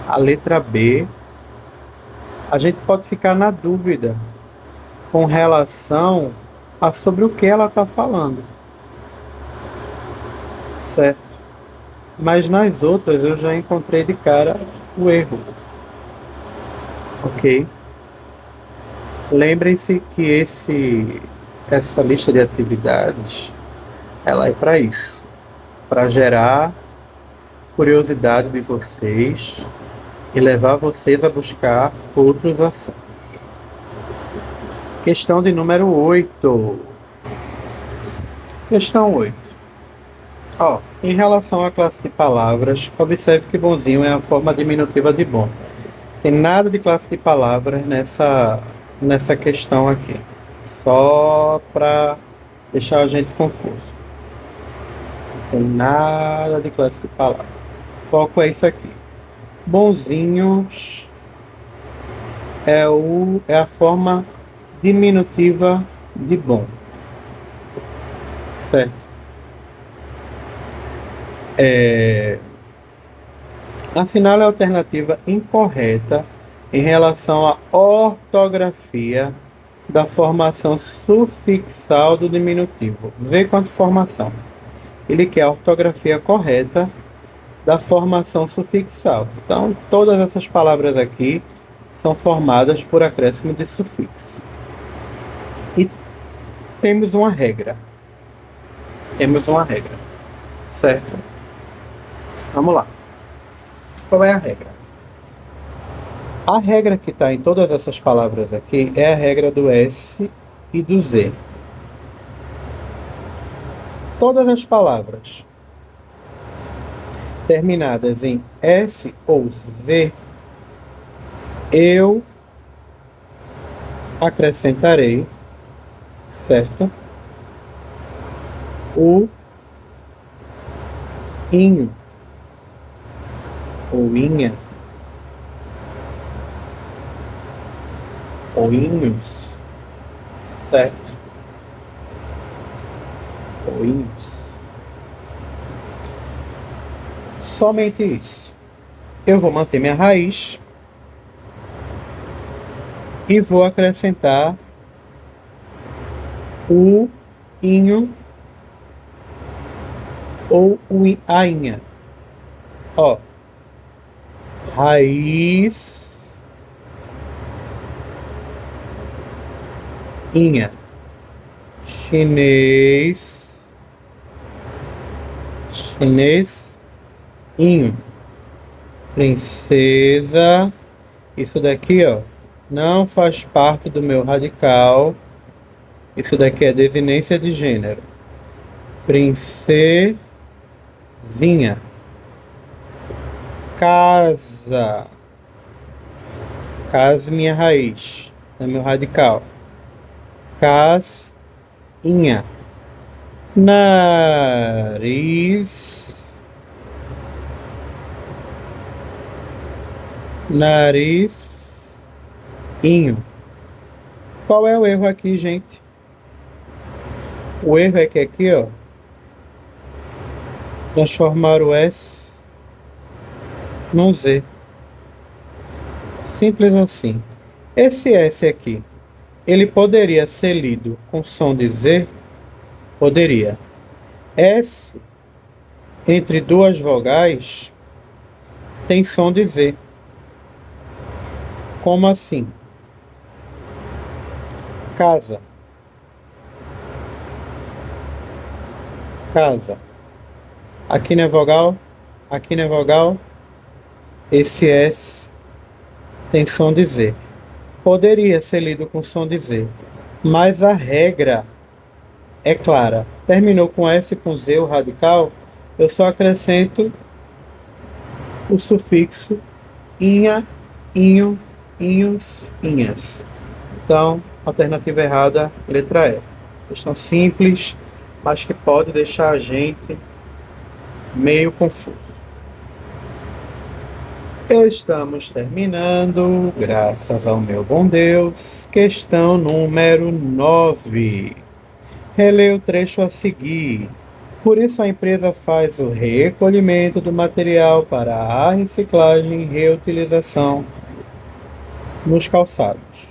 A letra B, a gente pode ficar na dúvida com relação a sobre o que ela está falando, certo? Mas nas outras eu já encontrei de cara o erro, ok? Lembrem-se que essa lista de atividades, ela é para isso, para gerar curiosidade de vocês e levar vocês a buscar outros assuntos. Questão de número 8. Questão 8. Em relação à classe de palavras, observe que bonzinho é a forma diminutiva de bom. Tem nada de classe de palavras nessa questão aqui. Só para deixar a gente confuso. Não tem nada de classe de palavras. O foco é isso aqui. Bonzinhos é a forma diminutiva de bom, certo? Assinale a alternativa incorreta em relação à ortografia da formação sufixal do diminutivo. Vê quanto formação. Ele quer a ortografia correta da formação sufixal. Então, todas essas palavras aqui são formadas por acréscimo de sufixo. E temos uma regra. Certo? Vamos lá. Qual é a regra? A regra que está em todas essas palavras aqui é a regra do S e do Z. Todas as palavras terminadas em S ou Z, eu acrescentarei, certo? O inho ou inha ou inhos, certo? Ou inhos. Somente isso. Eu vou manter minha raiz e vou acrescentar o, inho ou ainha. Ó, raiz, inha, chinês, chinês, inho, princesa. Isso daqui, ó, não faz parte do meu radical. Isso daqui é desinência de gênero. Princesinha. Casa. Casa, minha raiz. É meu radical. Casinha. Nariz. Narizinho. Qual é o erro aqui, gente? O erro é que aqui, ó, transformar o S num Z. Simples assim. Esse S aqui, ele poderia ser lido com som de Z? Poderia. S entre duas vogais tem som de Z. Como assim? Casa. Casa. Aqui não é vogal, aqui não é vogal. Esse S tem som de Z. Poderia ser lido com som de Z, mas a regra é clara. Terminou com S com Z, o radical, eu só acrescento o sufixo inha, inho, inhos, inhas. Então, alternativa errada, letra E. Questão simples, mas que pode deixar a gente meio confuso. Estamos terminando, graças ao meu bom Deus. Questão número 9. Releia o trecho a seguir. Por isso, a empresa faz o recolhimento do material para a reciclagem e reutilização nos calçados.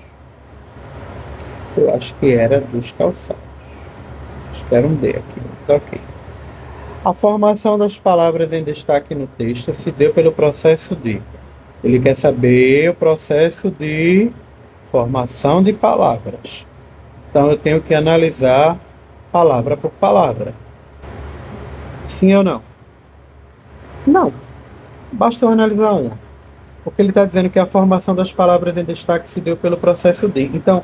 Eu acho que era dos calçados. Acho que era um D aqui, mas ok. A formação das palavras em destaque no texto se deu pelo processo de... Ele quer saber o processo de formação de palavras. Então, eu tenho que analisar palavra por palavra. Sim ou não? Não. Basta eu analisar uma. Porque ele está dizendo que a formação das palavras em destaque se deu pelo processo de. Então,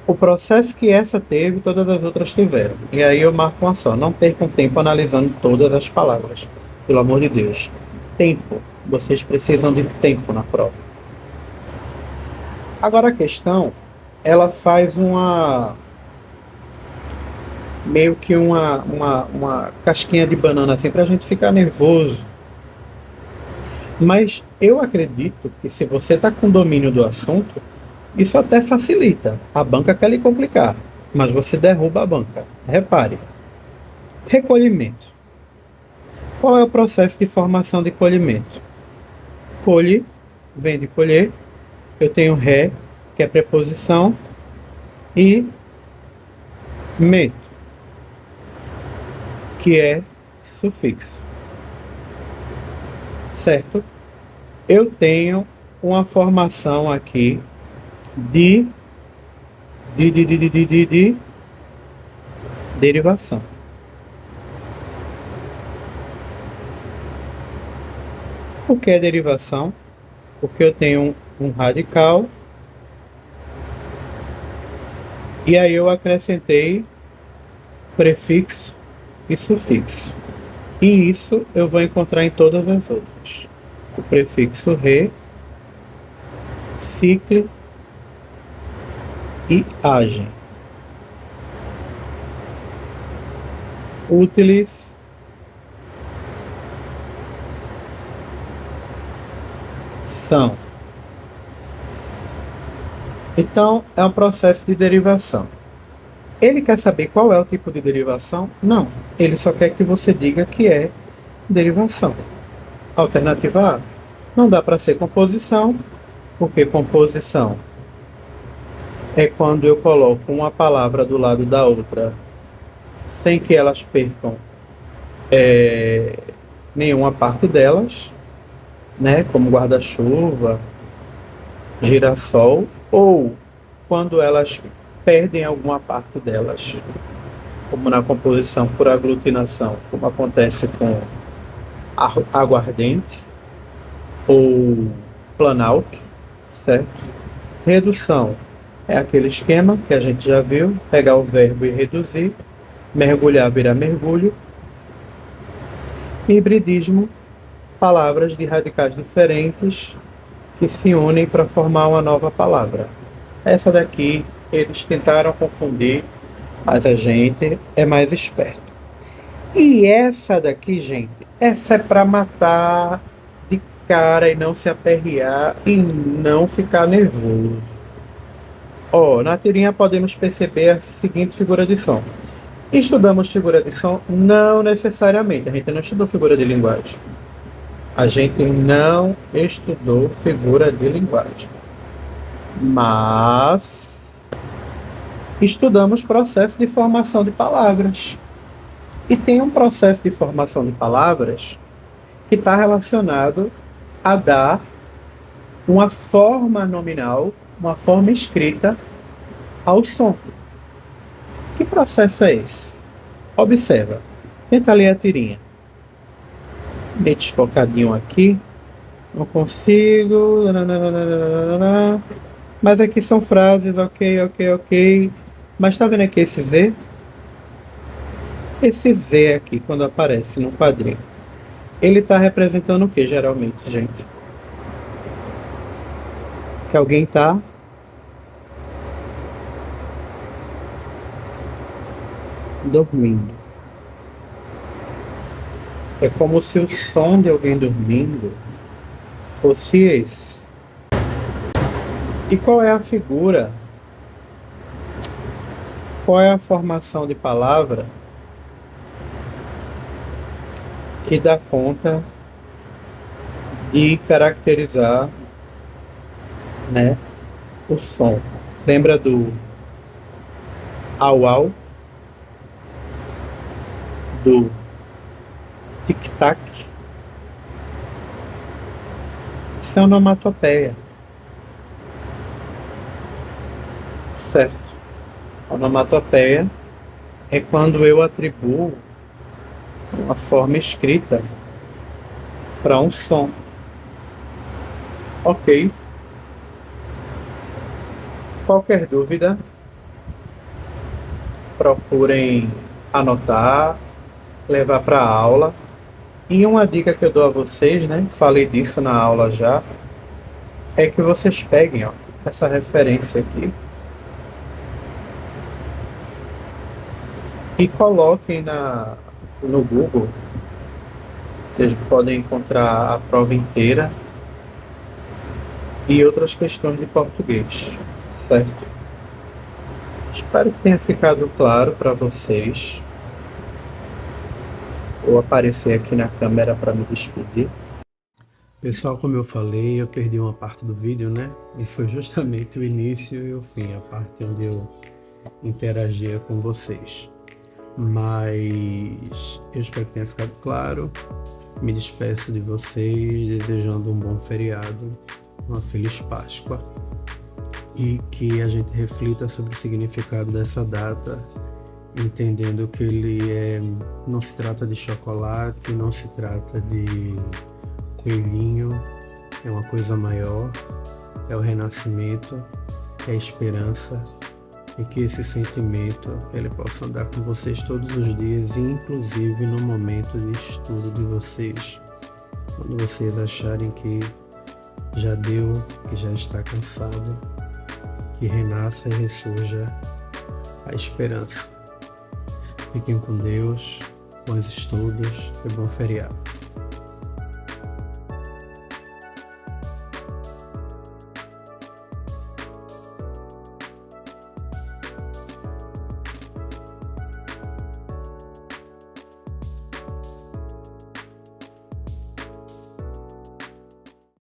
o processo que essa teve, todas as outras tiveram. E aí eu marco uma só. Não percam tempo analisando todas as palavras. Pelo amor de Deus. Tempo. Vocês precisam de tempo na prova. Agora a questão, ela faz meio que uma casquinha de banana assim para a gente ficar nervoso. Mas eu acredito que se você está com domínio do assunto, isso até facilita. A banca quer lhe complicar, mas você derruba a banca. Repare. Recolhimento. Qual é o processo de formação de colhimento? Colhe, vem de colher. Eu tenho ré, que é preposição, e mento, que é sufixo. Certo? Eu tenho uma formação aqui de derivação. O que é derivação? Porque eu tenho um radical e aí eu acrescentei prefixo e sufixo. E isso eu vou encontrar em todas as outras. O prefixo re, cicle e agem. Úteis, são. Então, é um processo de derivação. Ele quer saber qual é o tipo de derivação? Não. Ele só quer que você diga que é derivação. Alternativa A. Não dá para ser composição, porque composição é quando eu coloco uma palavra do lado da outra, sem que elas percam nenhuma parte delas, né? Como guarda-chuva, girassol, ou quando elas perdem alguma parte delas, como na composição por aglutinação, como acontece com aguardente ou planalto, certo? Redução é aquele esquema que a gente já viu, pegar o verbo e reduzir, mergulhar vira mergulho. Hibridismo, palavras de radicais diferentes que se unem para formar uma nova palavra. Essa daqui eles tentaram confundir, mas a gente é mais esperto. E essa daqui, gente, essa é para matar de cara e não se aperrear e não ficar nervoso. Ó, na tirinha podemos perceber a seguinte figura de som. Estudamos figura de som? Não necessariamente, a gente não estudou figura de linguagem. A gente não estudou figura de linguagem. Mas estudamos processo de formação de palavras. E tem um processo de formação de palavras que está relacionado a dar uma forma nominal, uma forma escrita ao som. Que processo é esse? Observa. Tenta ler a tirinha. Bem desfocadinho aqui. Não consigo. Mas aqui são frases, ok. Mas tá vendo aqui esse Z? Esse Z aqui, quando aparece no quadrinho, ele está representando o que, geralmente, gente? Que alguém está dormindo. É como se o som de alguém dormindo fosse esse. E qual é a figura? Qual é a formação de palavra que dá conta de caracterizar, né, o som? Lembra do au-au? Do tic-tac? Isso é onomatopeia. Certo. Onomatopeia é quando eu atribuo uma forma escrita para um som. Ok. Qualquer dúvida, procurem anotar, levar para a aula. E uma dica que eu dou a vocês, né? Falei disso na aula já, é que vocês peguem, ó, essa referência aqui e coloquem no Google. Vocês podem encontrar a prova inteira e outras questões de português, certo? Espero que tenha ficado claro para vocês. Vou aparecer aqui na câmera para me despedir. Pessoal, como eu falei, eu perdi uma parte do vídeo, né? E foi justamente o início e o fim, a parte onde eu interagia com vocês. Mas eu espero que tenha ficado claro. Me despeço de vocês, desejando um bom feriado, uma feliz Páscoa, e que a gente reflita sobre o significado dessa data, entendendo que não se trata de chocolate, não se trata de coelhinho, é uma coisa maior, é o renascimento, é a esperança, e que esse sentimento ele possa andar com vocês todos os dias, inclusive no momento de estudo de vocês, quando vocês acharem que já deu, que já está cansado, que renasça e ressurja a esperança. Fiquem com Deus, bons estudos e bom feriado.